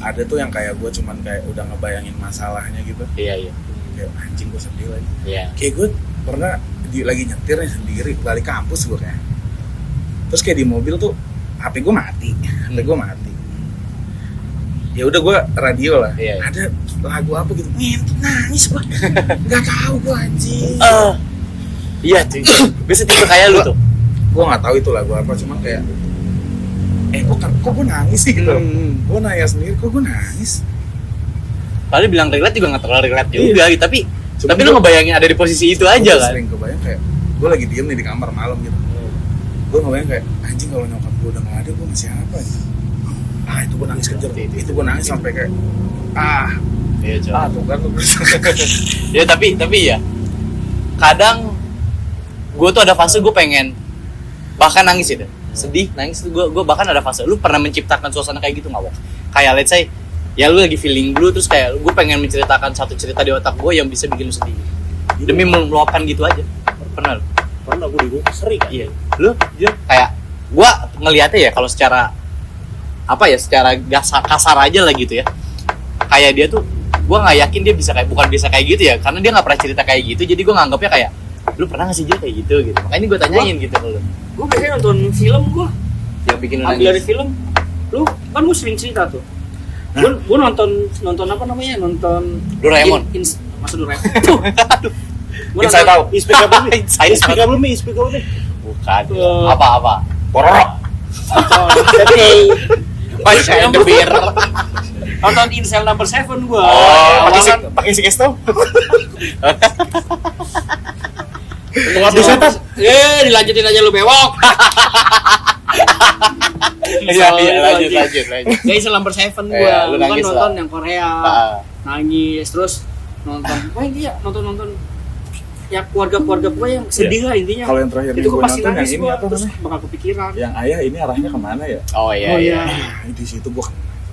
ada tuh yang kayak gue cuman kayak udah ngebayangin masalahnya gitu. Iya. Kayak anjing gue sedih lagi. Iya. Kayak gue pernah lagi nyetir nih sendiri balik kampus gue kayak. Terus kayak di mobil tuh HP gue mati. Ya udah gue radio lah. Iya. Ada lagu apa gitu. Ngentut nangis gue. Nggak tahu gue anjing. Iya cuy. Bisa tipe kayak lu tuh. Gue nggak tahu itu lagu apa, cuman kayak kok gue nangis sih gitu. Gue nanya sendiri, kok gue nangis. Padahal bilang relate juga nggak terlalu relate Iya. juga, tapi lu ngebayangin ada di posisi itu aja Gue kan. sering kebayang kayak gue lagi diem nih di kamar malam gitu. Gue ngebayang kayak anjing kalau nyokap gue udah nggak ada, gue masih apa gitu. Itu gue nangis kejer. Itu gue nangis sampai kayak Iya coy. tuh kan lu. Ya tapi ya kadang gue tuh ada fase gue pengen bahkan nangis itu sedih nangis tuh gue bahkan ada fase. Lu pernah menciptakan suasana kayak gitu nggak, Wak? Kayak let's say ya lu lagi feeling blue terus kayak gue pengen menceritakan satu cerita di otak gue yang bisa bikin lu sedih demi meluapkan gitu aja. Pernah lu? Pernah gue sering kan. Iya. Lu kayak gue ngeliatnya ya kalau secara apa ya, secara kasar aja lah gitu ya, kayak dia tuh gue nggak yakin dia bisa kayak, bukan bisa kayak gitu ya, karena dia nggak pernah cerita kayak gitu, jadi gue nganggapnya kayak lu pernah nggak sih dia kayak gitu. Makanya gue tanyain gitu ke lu Gue biasanya nonton film gue, yang bikin lu ambil dari nangis. film. Lu kan gue sering cerita tuh. Gue nonton apa namanya? Nonton Doraemon. Masa Doraemon? Aduh. Gua Inside nonton- Out. Inspicable Me. Bukan. Uh, Apa? Porok. Pasha and the Bear. Nonton Incel Number 7 gue. Pakai si Kesto. Di setan. Dilanjutin aja lu bewok. Iya, lanjut. Ya Incel Number 7 gue. Iya, lu Gue kan nangis nonton lah. yang Korea. Nangis terus nonton. Wah intinya nonton ya keluarga gue yang sedih lah intinya. Kalau yang terakhir itu gue gue pasti nonton yang nangis ini gue apa terus namanya? bakal kepikiran. Yang ayah ini arahnya kemana ya? Oh iya. Di situ gue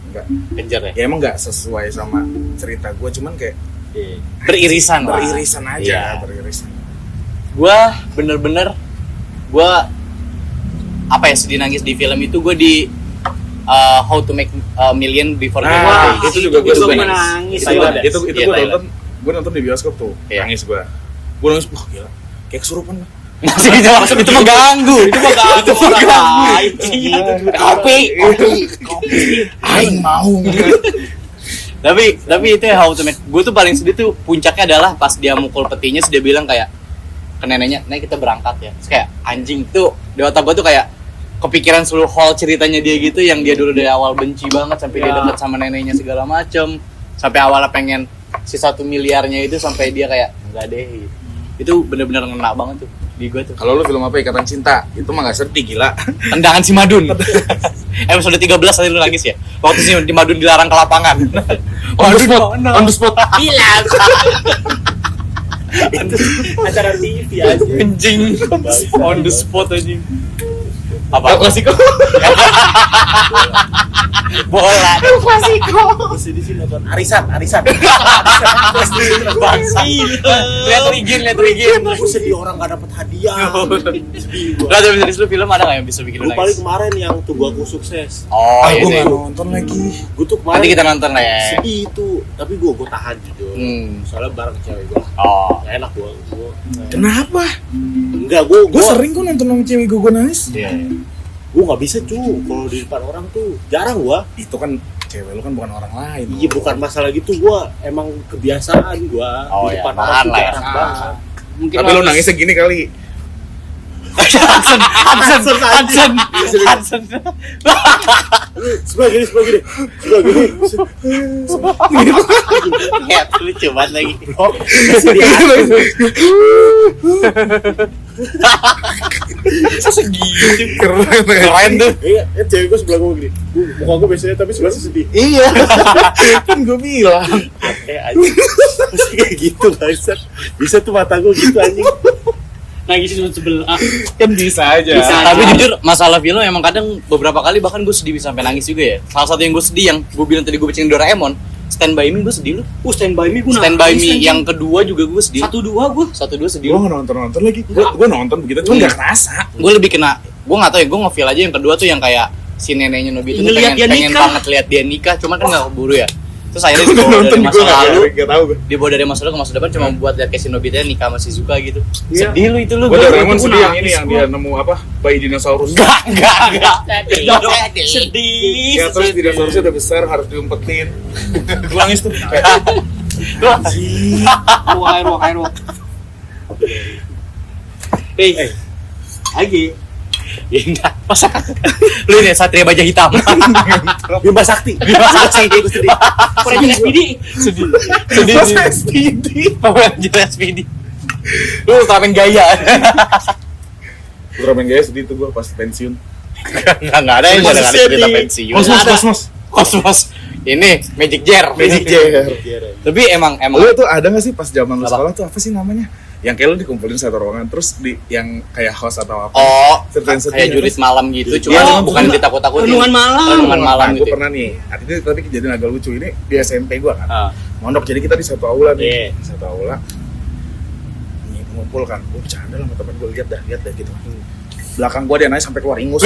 enggak. Kejar ya. Ya emang nggak sesuai sama cerita gue, cuman kayak Beririsan lah. beririsan aja, Iya. beririsan. Gue bener-bener apa ya, sedih nangis di film itu gue di How to Make a Million Before Your Birthday. Itu juga gue nangis. Itu Iya, Thailand. gue nonton di bioskop tuh. Iya. Nangis gue nangis, wah gila, kayak kesurupan lah. Masih itu mengganggu. Kopi. Aing mau. Tapi itu ya How to Make. Gue tuh paling sedih tuh puncaknya adalah pas dia mukul petinya, terus dia bilang kayak ke neneknya, "Nek, kita berangkat ya." Terus kayak anjing tuh di otak gue tuh kayak kepikiran seluruh whole ceritanya dia gitu, yang dia dulu dari awal benci banget sampai dia deket sama neneknya segala macem, sampai awalnya pengen si 1 miliarnya itu, sampai dia kayak enggak deh gitu. Itu bener-bener ngena banget tuh di gue tuh. Kalau lu film apa, Ikatan Cinta, itu mah nggak sedih gila. Tendangan si Madun. Episode 13 tadi lu nangis ya. Waktu si Madun dilarang ke lapangan. On the spot. Bilang. Acara TV aja. Anjing. On the spot anjing. Apa? Klasiko. Bola. Terus di sini nonton arisan. Bangsi. Lihat Rigin. Gue sedih orang gak dapet hadiah. Sedih gue. Lah tapi dari lu film ada nggak yang bisa bikin lu Gue paling nangis? kemarin yang Tunggu Aku Sukses. Oh Gue iya nggak deh. nonton lagi. Gue tuh kemarin Nanti kita nonton lah ya. sedih itu, tapi gue tahan jujur. Soalnya bareng cewek gue. Oh. Gak enak gue. Kenapa? Enggak, Gue gue sering kok nonton sama cewek gue nangis. Iya. gue nggak bisa kalau di depan orang tuh jarang gue. Itu kan cewek lu kan bukan orang lain. Iya bukan masalah gitu, gue emang kebiasaan gue Oh, di iya, depan orang nahan tuh lah ya. jarang banget. Mungkin Tapi lu nangisnya gini kali. Hudson. Sebelah gini. Ya, lucu banget lagi. Segitu. Keren tuh. Iya, cewek gue sebelah gue gini. Muka gue biasanya tapi sebelahnya sedih. Iya. Kan gue bilang. Anjing. Kayak gitu bangsat. Bisa tuh mata gue gitu anjing. Nangis sebelah. Kan bisa aja. Tapi jujur masalah film emang kadang beberapa kali bahkan gue sedih bisa sampai nangis juga ya. Salah satu yang gue sedih yang gue bilang tadi gue bacain Doraemon, Stand By Me gue sedih lu. Stand By Me gue Stand By Me yang kedua juga gue sedih. 1-2 gue. 1-2 sedih. Gue nonton lagi. Gue nonton begitu cuma nggak kerasa. Gue lebih kena, gue nggak tahu ya, gue nge-feel aja yang kedua tuh yang kayak si neneknya Nobita tuh Ngeliat dia pengen nikah. banget lihat dia nikah, cuman kan nggak keburu ya. Terus akhirnya dibawa dari masa lalu, Gak tau gue. dibawa dari masa lalu ke masa depan cuma buat lihat kayak si Nobita nikah sama Shizuka gitu. Iya. Sedih lu itu lu. Gue Doraemon itu sedih yang nangis ini yang gua. dia nemu apa bayi dinosaurus. Enggak. Sedih. Ya terus dinosaurusnya udah besar harus diumpetin. Gue nangis tuh. Air walk. Lagi. Ya enggak. Masa lu ini Satria Baja Hitam. Bimba Sakti. Prajurit SPD. Sedih. Masa SPD? Jelas SPD. Lu Ultraman gaya. Ultraman gaya sedih tuh gue pas pensiun. Enggak ada yang ada cerita pensiun. Kosmos. Ini Magic Jar. Tapi emang Lu tuh ada gak sih pas zaman lu Apa? sekolah tuh apa sih namanya? Yang kayak lu dikumpulin satu ruangan terus di yang kayak host atau apa? Oh, Ceritain kayak jurit malam gitu, Iya, cuma bukan ditakut-takutin. Renungan malam. Renungan malam Gue gitu. pernah nih, artinya tadi kejadian agak lucu ini di SMP gue kan. Ah. Mondok jadi kita di satu aula nih, Iya. di satu aula. Ini ngumpul kan, gue bercanda lah sama temen gue lihat dah gitu. Belakang gue dia naik sampai keluar ingus.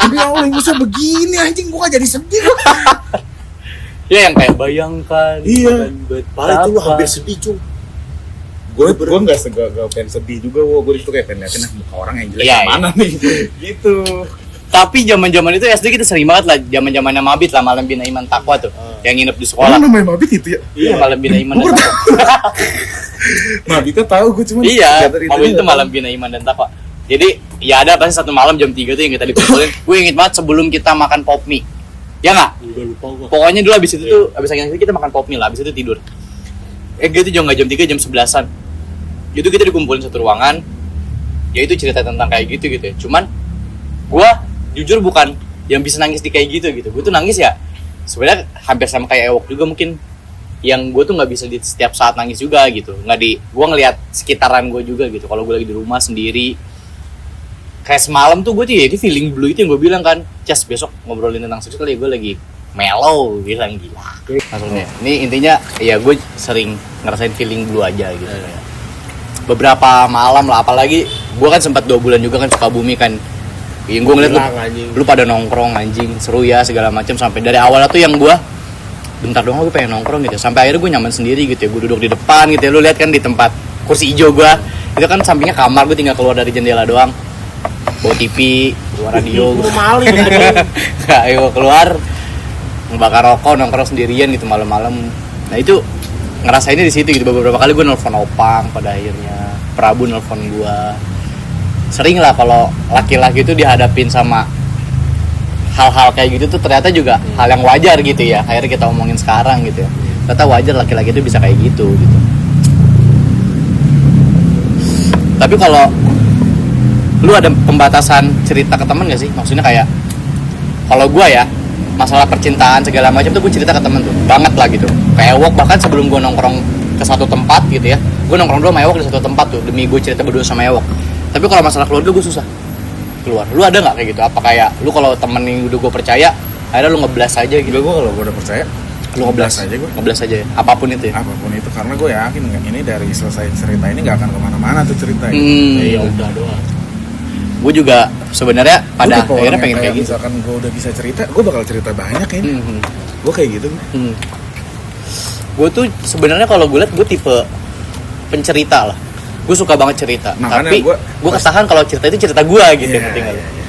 Ini Allah ingusnya begini anjing, gue gak jadi sedih. Ya yang kayak bayangkan. Iya. Padahal itu lu hampir sedih cuy. Gue nggak pengen sedih juga, gue itu kayak pengen liatin muka orang yang jelek Iya, yang mana nih, gitu. Tapi zaman-zaman itu SD kita sering banget lah, zaman-zamannya Mabit lah, Malam Bina Iman Takwa tuh, yang nginep di sekolah. Orang namanya Mabit itu ya? Iya, Malam Bina Iman dan Takwa. Mabitnya tahu gue cuma Iya, Mabit itu Malam Bina Iman dan Takwa. Jadi ya ada pasti satu malam jam 3 tuh yang kita dikumpulin. Gue inget banget sebelum kita makan pop mie. Ya nggak? Udah lupa gua. Pokoknya dulu abis itu tuh, abis akhirnya kita makan pop mie lah, abis itu tidur. Gitu jam 3 jam 11-an. Itu kita dikumpulin satu ruangan. Ya itu cerita tentang kayak gitu ya. Cuman gua jujur bukan yang bisa nangis di kayak gitu. Gue tuh nangis ya sebenarnya hampir sama kayak Ewok juga mungkin. Yang gue tuh nggak bisa di setiap saat nangis juga gitu. Gua ngelihat sekitaran gue juga gitu. Kalau gue lagi di rumah sendiri, kayak semalam tuh gue tuh ya itu feeling blue itu yang gue bilang kan, Cas besok ngobrolin tentang seks kali, gue lagi mellow bilang gila maksudnya. Ini intinya ya gue sering ngerasain feeling blue aja gitu. Beberapa malam lah, apalagi gue kan sempat 2 bulan juga kan Sukabumi kan. Yang gue ngeliat lu pada nongkrong anjing seru ya segala macam, sampai dari awalnya tuh yang gue bentar doang gue pengen nongkrong gitu, sampai akhirnya gue nyaman sendiri gitu ya, gue duduk di depan gitu ya, lu lihat kan di tempat kursi hijau gue itu kan sampingnya kamar, gue tinggal keluar dari jendela doang, bawa TV, bawa radio, gue maling nggak, ayo keluar ngebakar rokok, nongkrong sendirian gitu malam-malam. Nah itu ngerasainnya di situ gitu. Beberapa kali gue nelfon Opang, pada akhirnya Prabu nelfon gue. Sering lah kalau laki-laki itu dihadapin sama hal-hal kayak gitu tuh ternyata juga hal yang wajar gitu ya. Akhirnya kita omongin sekarang gitu ya, ternyata wajar laki-laki itu bisa kayak gitu. Tapi kalau lu ada pembatasan cerita ke temen gak sih? Maksudnya kayak kalau gue ya, masalah percintaan segala macam tuh gue cerita ke temen tuh banget lah gitu. Kayak Ewok bahkan sebelum gue nongkrong ke satu tempat gitu ya, gue nongkrong dulu sama Ewok di satu tempat tuh demi gue cerita berdua sama Ewok. Tapi kalau masalah keluarga gue susah keluar. Lu ada nggak kayak gitu? Apa kayak lu kalau temen yang udah gue percaya, akhirnya lu ngeblas aja gitu? Gue kalau gue udah percaya, Lu ngeblas aja gue. Ngeblas aja ya? Apapun itu ya? Apapun itu, karena gue yakin ini dari selesai cerita ini nggak akan kemana-mana tuh cerita ini. Ya udah doang. Gue juga sebenarnya pada Gua tipe akhirnya orang pengen yang kayak gitu. Misalkan gue udah bisa cerita, gue bakal cerita banyak kayaknya. Gue kayak gitu. Gue tuh sebenarnya kalau gue liat gue tipe pencerita lah. Gue suka banget cerita. Makanya tapi gue ketahan kalau cerita itu cerita gue gitu. Iya.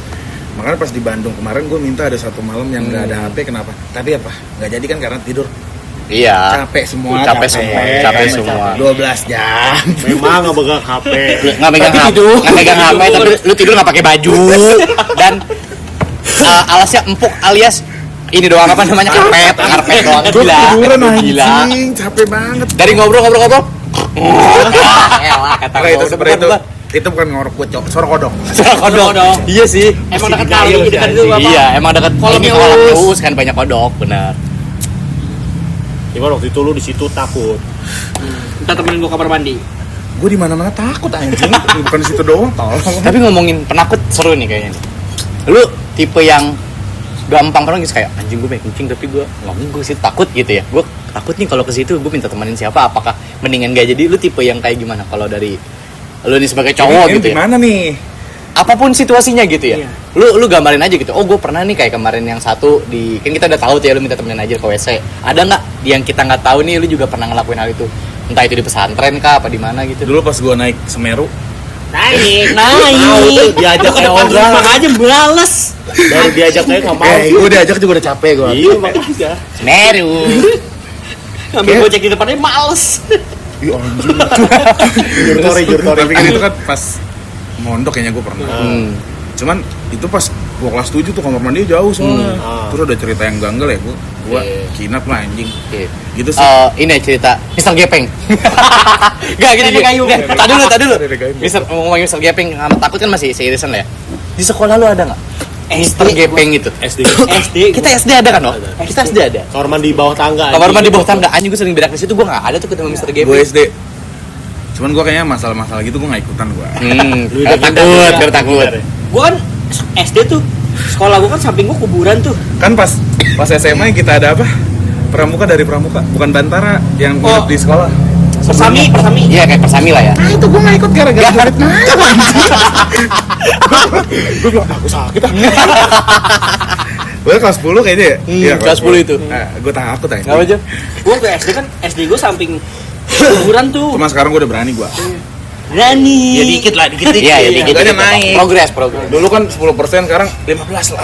Makanya pas di Bandung kemarin gue minta ada satu malam yang nggak ada HP, kenapa? Tapi apa? Nggak jadi kan karena tidur. Iya. Capek semua. Capek semua. 12 jam. Memang nggak pegang HP. Nggak megang HP, tapi lu tidur nggak pakai baju dan alasnya empuk alias ini doang apa namanya karpet doang. Gue tiduran Gila. anjing, capek banget. Dari ngobrol. Elah kata Oke, itu gua, sebenarnya udah, itu bukan ngorok bocok, suara kodok. kodok. Iya sih. Emang dekat kali, dekat itu apa? Iya, emang dekat Kolamnya kolam us. us kan banyak kodok, benar. Gimana waktu itu lu di situ takut? Kita temenin gua kamar mandi. Gue di mana-mana takut anjing, bukan di situ doang, tolong. Tapi ngomongin penakut seru nih kayaknya. Lu tipe yang gampang pernah gitu kayak anjing gue pengen kencing tapi gue ngomong gue sih takut gitu ya. Gue takut nih kalau ke situ gue minta temenin siapa, apakah mendingan gak jadi. Lu tipe yang kayak gimana kalau dari lu nih sebagai cowok gitu ya? Gimana nih? Apapun situasinya gitu ya. Iya. Lu gambarin aja gitu. Oh, gue pernah nih kayak kemarin yang satu di kan kita udah tahu tuh ya, lu minta temenin aja ke WC. Ada nggak yang kita nggak tahu nih lu juga pernah ngelakuin hal itu? Entah itu di pesantren kah apa di mana gitu. Dulu pas gue naik Semeru, Naik. Diajak kayak Makanya orang. aja males. Baru diajak kayak nggak mau. gue diajak juga udah capek gue. Iya makanya. Semeru. Ngambil gojek di depannya males. Iya anjing. Jurtori. Tapi kan itu kan pas mondok kayaknya gue pernah. Cuman itu pas gue kelas 7 tuh kamar mandi jauh soalnya. Terus ada cerita yang ganggel ya, gue kinap lah anjing. Oke. Gitu sih. Ini cerita Mister Gepeng. Gak gitu. Nenek kayu. Tadi dulu. Nenek kayu. Ngomongin Mister Gepeng sama takut kan masih seirisan lah ya. Di sekolah lu ada nggak? Mister Gepeng itu. SD. Kita SD ada kan, no? Kita SD ada. Kamar mandi bawah tangga. Kamar mandi bawah tangga. Anjing gue sering berak di situ, gue nggak ada tuh ketemu Mister Gepeng. Gue SD. Cuman gue kayaknya masalah-masalah gitu gue gak ikutan gue. Biar takut. Gua kan SD tuh sekolah gua kan samping gua kuburan tuh. Kan pas SMA kita ada apa? Pramuka dari Pramuka, bukan Bantara yang nginep di sekolah. Persami. Iya kayak persami lah ya. Nah itu gue gak ikut gara-gara duit naik. Gue bilang, aku sakit ah. Gue kelas 10 kayaknya ya? Iya, kelas 10 itu. Gue takut aja. Ngapa aja? Gua ke SD kan SD gua samping kuburan tuh. Cuma sekarang gue udah berani gue. Berani. Ya dikit. Iya, dikit. Makanya naik. Progres. Dulu kan 10%, sekarang 15 lah.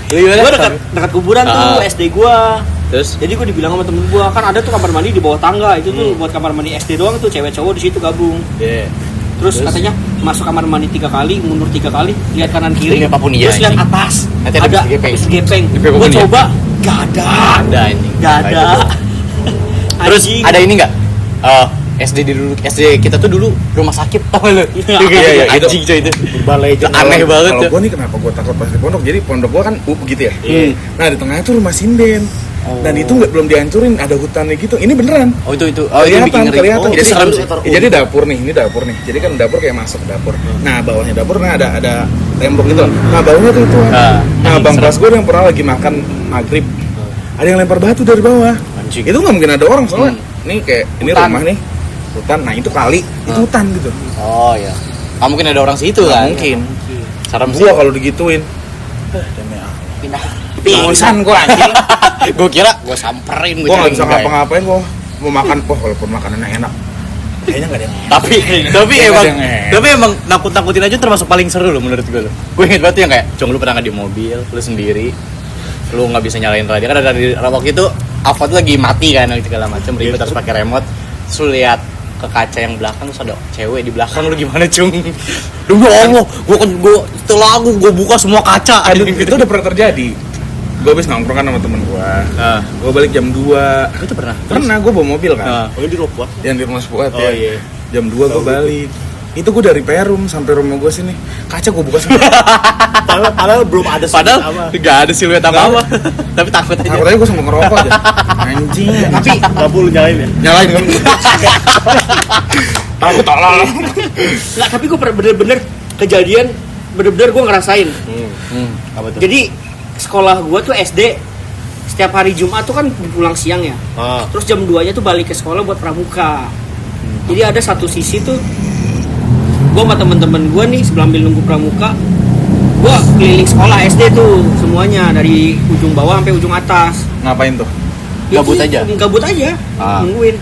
Gua dekat kuburan tuh SD gua. Terus? Jadi gua dibilang sama temen gua, kan ada tuh kamar mandi di bawah tangga. Itu tuh buat kamar mandi SD doang tuh, cewek cowok di situ gabung. Iya. Terus katanya masuk kamar mandi 3 kali, mundur 3 kali, lihat kanan kiri. Ini apapun iya, Terus lihat anjing. atas. Nanti ada Mister Gepeng. Mister Gepeng. Gepeng Gua apapun iya. coba, gak ada. Ada ini. Gak ada. Terus Anjing. ada ini nggak? SD kita tuh dulu rumah sakit, tau lu? Iya, itu. Anjing coy itu. Balai Aneh banget Kalau tuh. gue nih kenapa gue takut pas di pondok? Jadi pondok gue kan gitu ya. Nah di tengahnya tuh rumah sinden. Dan itu belum dihancurin, ada hutannya gitu. Ini beneran. Oh itu. Oh itu bikin ngeri. Kelihatan. Jadi serem sih. Jadi dapur nih, ini dapur nih. Jadi kan dapur kayak masuk ke dapur. Nah bawahnya dapur nah ada tembok gitu. Nah bawahnya tuh itu. Nah bang kelas gue yang pernah lagi makan maghrib, ada yang lempar batu dari bawah. Anjing. Itu nggak mungkin ada orang soalnya. Nih kayak ini Hutan. rumah nih, hutan. Nah itu kali, itu hutan gitu. Oh ya. Nggak mungkin ada orang situ Nggak kan? mungkin. Serem sih. Gua kalau digituin, demi Allah. Pindah. Pingsan gua anjing. Gue kira gue samperin. Gua nggak bisa ngapa-ngapain, gua mau makan, walaupun makanannya enak, kayaknya nggak ada yang enak. Tapi emang nakut-nakutin aja termasuk paling seru loh menurut gue. Gue inget banget yang kayak, Cong lu pernah nggak di mobil, lu sendiri, lu nggak bisa nyalain radio kan ada di waktu itu Alfa tuh lagi mati kan segala macam ribet harus pakai remote. Terus lu lihat ke kaca yang belakang terus ada cewek di belakang, lu gimana Cung? Demi Allah, gue setelah gue buka semua kaca. Aduh, itu udah pernah terjadi. Gue habis nongkrong kan sama temen gue. Gue balik jam 2. Itu pernah. Pernah gue bawa mobil kan. Oh di Rokuat. Yang di rumah Sepuat Oh ya. iya. Jam 2 gue balik. Itu gue dari Perum sampai rumah gue sini. Kaca gue buka semua. Padahal belum ada Padahal nggak ada siluet apa-apa. Tapi takut aja. Takut aja gue sampai ngerokok aja. Anjing. Tapi lampu lu nyalain ya? Nyalain kan. Takut tolol. Nggak, tapi gue bener-bener kejadian, bener-bener gue ngerasain. Apa tuh? Jadi sekolah gue tuh SD setiap hari Jumat tuh kan pulang siang ya. Terus jam 2-nya tuh balik ke sekolah buat pramuka. Jadi ada satu sisi tuh gue sama temen-temen gue nih sambil nunggu pramuka, gue keliling sekolah SD tuh semuanya dari ujung bawah sampai ujung atas. Ngapain tuh? Gabut aja? Gabut aja, nungguin.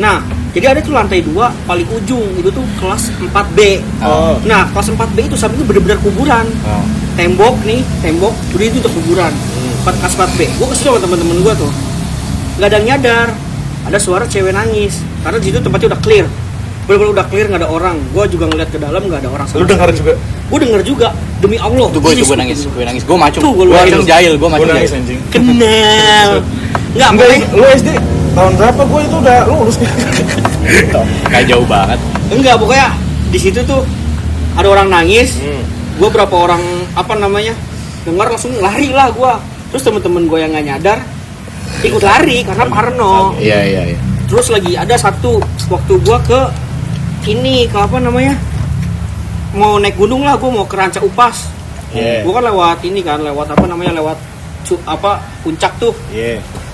Nah, jadi ada tuh lantai 2 paling ujung itu tuh kelas 4B. Nah, kelas 4B itu sampingnya bener-bener kuburan. Tembok, udah itu udah kuburan. Kelas 4B. Gue kesini sama temen-temen gue tuh. nggak ada yang nyadar ada suara cewek nangis karena di situ tempatnya udah clear, bener-bener udah clear, nggak ada orang. Gue juga ngeliat ke dalam nggak ada orang. Lu dengar juga? Gue denger juga, demi Allah. Itu gue nangis, gue macem. Tuh, Gue macem jahil, gue macem nangis jahil. anjing. Kenal. Enggak, Lu SD tahun berapa? Gue itu udah lulus. Kayak jauh banget. enggak, pokoknya di situ tuh ada orang nangis. Gue berapa orang dengar langsung lari lah gue. Terus temen-temen gue yang nggak nyadar ikut lari karena parno. Iya. Terus lagi ada satu waktu gue ke mau naik gunung lah, gue mau ke Ranca Upas. Gue kan lewat puncak tuh.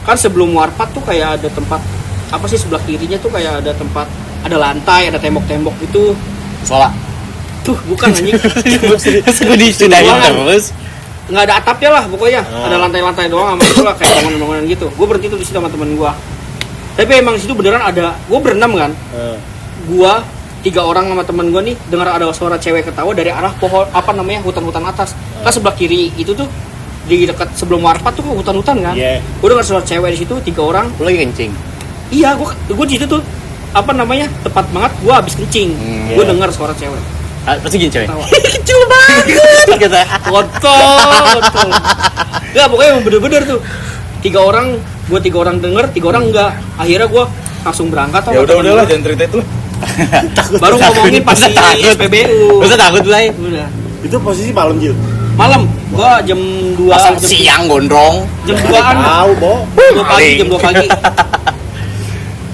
Kan sebelum Warpat tuh kayak ada tempat sebelah kirinya tuh kayak ada tempat, ada lantai, ada tembok-tembok itu. Soalnya Tuh bukan anjing. gue disudahin terus. Nggak ada atapnya lah pokoknya, ada lantai-lantai doang sama itu lah kayak bangunan-bangunan gitu. Gue berhenti tuh di situ sama temen gue. Tapi emang di situ beneran ada, gue berenam kan. Gue 3 orang sama temen gue nih dengar ada suara cewek ketawa dari arah pohon hutan-hutan atas. Kan sebelah kiri itu tuh di dekat sebelum Warpat tuh hutan-hutan kan. Gue dengar suara cewek di situ 3 orang. Lu lagi kencing. Iya, gue di situ tuh tepat banget gue habis kencing. Gue dengar suara cewek. Pasti gini cewek. Kecil banget. Gitu. Kotor. Enggak, pokoknya bener-bener tuh 3 orang, gue 3 orang denger, 3 orang enggak. Akhirnya gue langsung berangkat. Ya udahlah, jangan cerita itu lah. Baru ngomongin pas di SPBU. Masa takut lah. Udah. Itu posisi malam, Jil. Malam, gua jam 2 Pasang siang gondrong. Jam 2-an. Tahu, Bo. Jam 2 pagi.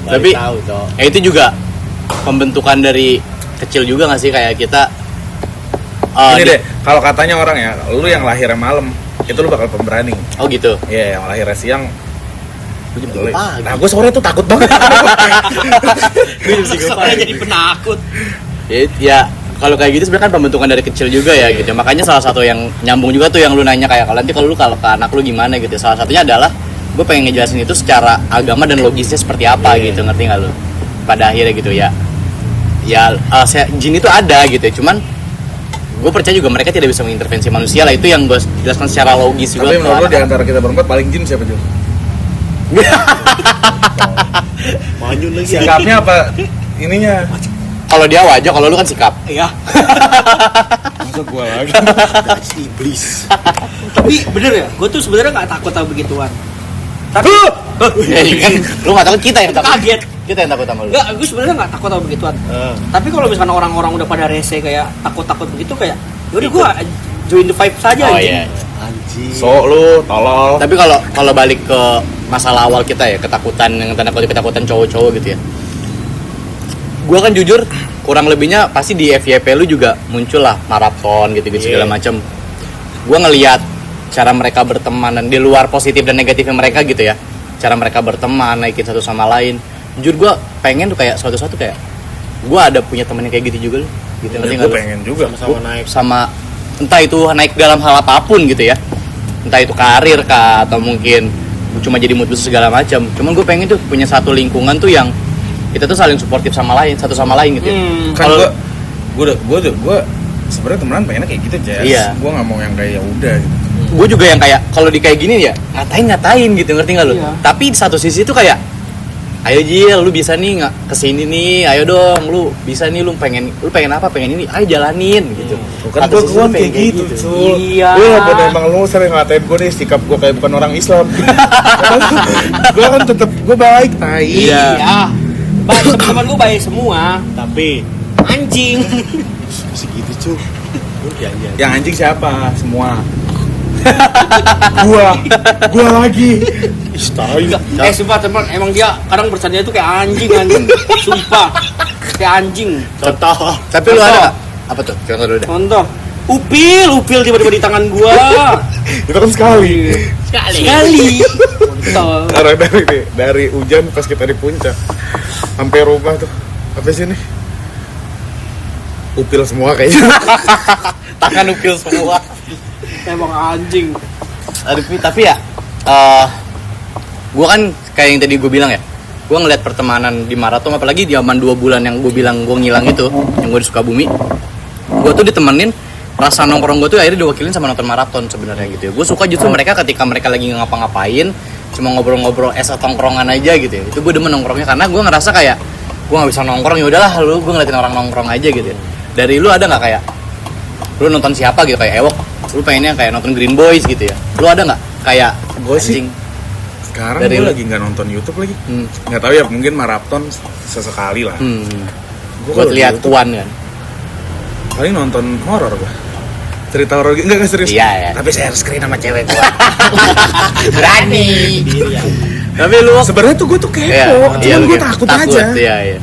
Tapi tahu, Cok. itu juga pembentukan dari kecil juga nggak sih, kayak kita Ini deh, kalau katanya orang ya, lu yang lahirnya malam itu lu bakal pemberani. Oh gitu. Iya, yang lahirnya siang. Pagi. Nah, gue sore tuh takut banget. Soalnya jadi penakut. Ya kalau kayak gitu sebenarnya kan pembentukan dari kecil juga ya gitu. Makanya salah satu yang nyambung juga tuh yang lu nanya kayak kalau lu ke anak lu gimana gitu. Salah satunya adalah gue pengen ngejelasin itu secara agama dan logisnya seperti apa gitu, ngerti nggak lu? Pada akhirnya gitu ya. Jin itu ada gitu ya, cuman gue percaya juga mereka tidak bisa mengintervensi manusia lah. Itu yang gue jelaskan secara logis juga. Tapi menurut lu di antara kita berempat paling jin siapa, Jul? Manyun lagi. Sikapnya apa? Ininya. Kalau dia wajah, kalau lu kan sikap. Iya. Masuk gua lagi. Iblis. Tapi bener ya, gue tuh sebenarnya nggak takut sama begituan. Tapi Ya kan, lu nggak takut, kita yang takut. kaget. Kita yang takut sama lu. Enggak, gue sebenarnya nggak takut sama begituan. Tapi kalau misalkan orang-orang udah pada rese kayak takut-takut begitu kayak, yaudah gue join the vibe saja. Oh anjing. iya. Anjing. So lu tolol. Tapi kalau balik ke masalah awal kita ya, ketakutan yang tanda kutip ketakutan cowok-cowok gitu ya. Gua kan jujur kurang lebihnya pasti di FYP lu juga muncul lah maraton gitu-gitu segala macam. Gua ngelihat cara mereka berteman dan di luar positif dan negatifnya mereka gitu ya. Cara mereka berteman, naikin satu sama lain. Jujur gua pengen tuh kayak suatu-suatu kayak gua ada punya temen yang kayak gitu juga loh. Gitu ngerti Gue enggak lu? pengen juga. Sama naik. Sama entah itu naik dalam hal apapun gitu ya, entah itu karir kah atau mungkin cuma jadi mood segala macam. Cuman gue pengen tuh punya satu lingkungan tuh yang kita tuh saling suportif sama lain, satu sama lain gitu ya. Kan gue sebenarnya temenan pengennya kayak gitu aja. Iya. Gue nggak mau yang kayak ya udah gitu. Gue juga yang kayak kalau di kayak gini ya ngatain gitu, ngerti nggak lu? Iya. Tapi di satu sisi tuh kayak ayo Jil, lu bisa nih nggak kesini nih, ayo dong, lu bisa nih, lu pengen apa, pengen ini, ayo jalanin gitu. Kan Satu gue sisi tuh kayak pengen gitu, Sul. Iya. Walaupun emang lu sering ngatain gue nih, sikap gue kayak bukan orang Islam. Gue kan tetep gue baik, tai. Iya. Baik, teman-teman gue baik semua. Tapi Anjing. segitu, Cuk. Lu jangan. Yang anjing siapa? Semua. gua lagi. Istai. Sumpah teman, emang dia kadang bercanda itu kayak anjing. Sumpah. Kayak anjing. Contoh. Tapi lu ada nggak? Apa tuh? Contoh dulu deh. Contoh. Upil tiba-tiba di tangan gua. Itu kan sekali. Sekali. Contoh. Orang dari hujan pas kita di puncak sampai rumah tuh. Apa sih ini? Upil semua kayaknya. Tangan upil semua. Emang anjing. Aduh, tapi ya gue kan kayak yang tadi gue bilang ya, gue ngeliat pertemanan di maraton, apalagi di zaman 2 bulan yang gue bilang gue ngilang itu, yang gue di Sukabumi, gue tuh ditemenin, rasa nongkrong gue tuh akhirnya diwakilin sama nonton maraton sebenarnya gitu ya. Gue suka justru mereka ketika mereka lagi ngapa-ngapain, cuma ngobrol-ngobrol es atau tongkrongan aja gitu ya, itu gue demen nongkrongnya karena gue ngerasa kayak gue nggak bisa nongkrong, ya udahlah lu, gue ngeliatin orang nongkrong aja gitu ya. Dari lu ada nggak kayak lu nonton siapa gitu kayak Ewok, lu pengennya kayak nonton Green Boys gitu ya, lu ada nggak kayak Gue sih anjing sekarang dari gue lu? lagi nggak nonton YouTube lagi, nggak tahu ya, mungkin maraton sesekali lah. Gua buat kalau lihat YouTube Tuan kan? paling nonton horor gue, cerita horor gitu, enggak serius. Iya, ya. Tapi share screen sama cewek gue. Berani. Tapi lu Sebenarnya tuh gue tuh kepo, cuman gue takut aja. Iya, iya.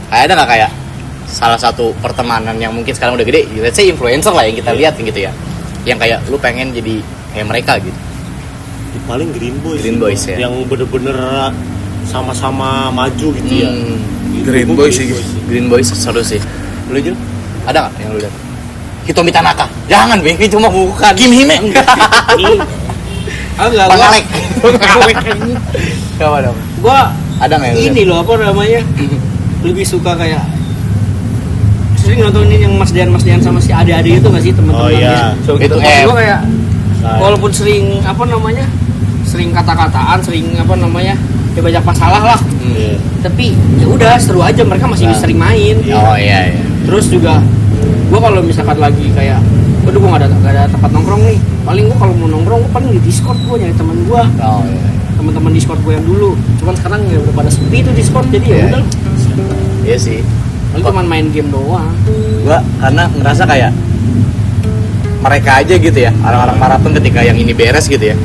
Kayak ada nggak kayak salah satu pertemanan yang mungkin sekarang udah gede, let's say influencer lah yang kita lihat gitu ya, yang kayak lu pengen jadi kayak mereka gitu. Paling Green Boys. Green Boys ya. Yang bener-bener sama-sama maju gitu ya. Green Gua Boys sih. Green Boys seru sih. Lu Jul? Ada nggak yang lu lihat? Hitomi Tanaka. Jangan, Bang. Itu mah bukan. Kim Hime. Enggak, Bang gua Alek. Coba dong. gua Ada nggak yang lu ini loh apa namanya? Lebih suka kayak sering nontonin yang Mas Dian sama si Ade-Ade itu nggak sih Oh teman-teman? iya. So, itu Maksud gua kayak Nah, walaupun sering apa namanya? Sering kata-kataan, sering apa namanya? Ya banyak masalah lah. iya. Tapi ya udah seru aja, mereka masih Nah. sering main. Oh iya iya. Terus juga gua kalau misalkan lagi kayak waduh gua nggak ada tempat nongkrong nih, paling gua kalau mau nongkrong gua paling di Discord, gua nyari teman gua, Oh iya. teman-teman Discord gua yang dulu. Cuman sekarang ya udah pada sepi tuh Discord, jadi ya Iya. udah Iya sih. paling cuma main game doang. Gua karena ngerasa kayak mereka aja gitu ya, orang-orang maraton ketika yang ini beres gitu ya,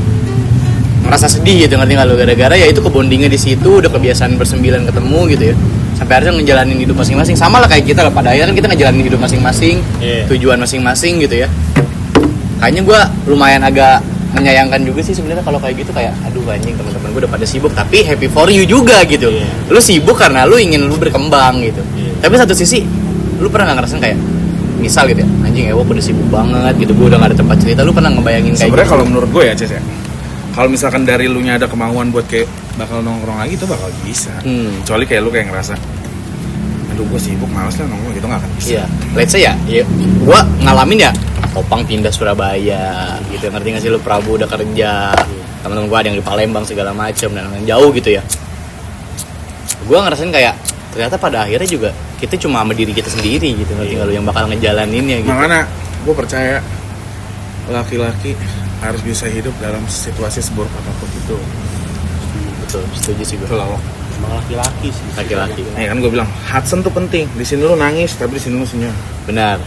ngerasa sedih gitu, ngerti nggak lu, gara-gara ya itu kebondingnya di situ, udah kebiasaan bersembilan ketemu gitu ya, sampai akhirnya ngejalanin hidup masing-masing, sama lah kayak kita lah, pada akhirnya kan kita ngejalanin hidup masing-masing, Iya. tujuan masing-masing gitu ya. Kayaknya gue lumayan agak menyayangkan juga sih sebenarnya kalau kayak gitu, kayak aduh anjing teman-teman gue udah pada sibuk, tapi happy for you juga gitu. Iya. Lu sibuk karena lu ingin lu berkembang gitu. Iya. Tapi satu sisi lu pernah nggak ngerasain kayak misal gitu ya, anjing Ewo udah sibuk banget gitu, gue udah gak ada tempat cerita, lu pernah ngebayangin kayak Sebenarnya gitu? kalau menurut gue ya, Ces ya, kalau misalkan dari lu nya ada kemauan buat kayak bakal nongkrong lagi, itu bakal bisa. Kecuali kayak lu kayak ngerasa aduh gue sibuk, males lah nongkrong gitu, nggak akan bisa. Iya, let's say ya gue ngalamin ya, Opang pindah Surabaya gitu, ngerti gak sih lu, Prabu udah kerja, teman-teman gue ada yang di Palembang segala macem dan yang jauh gitu ya. Gue ngerasain kayak ternyata pada akhirnya juga kita cuma sama diri kita sendiri gitu, ngerti gak lu, yang bakal ngejalaninnya gitu. Makanya gue percaya laki-laki harus bisa hidup dalam situasi seburuk apapun itu. Betul, setuju sih gue. Betul loh. Emang laki-laki sih. Laki-laki. Nih kan gue bilang Hudson tuh penting. Di sini lu nangis, tapi di sini lu senyum. Benar,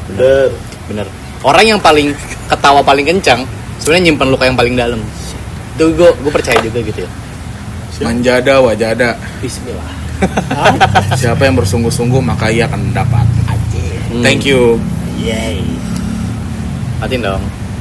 benar. Orang yang paling ketawa paling kencang sebenarnya nyimpan luka yang paling dalam. Itu gue percaya juga gitu ya. Manjada wajada. Bismillah. Siapa yang bersungguh-sungguh maka ia akan mendapat. Hmm. Thank you. Yay. Matiin dong.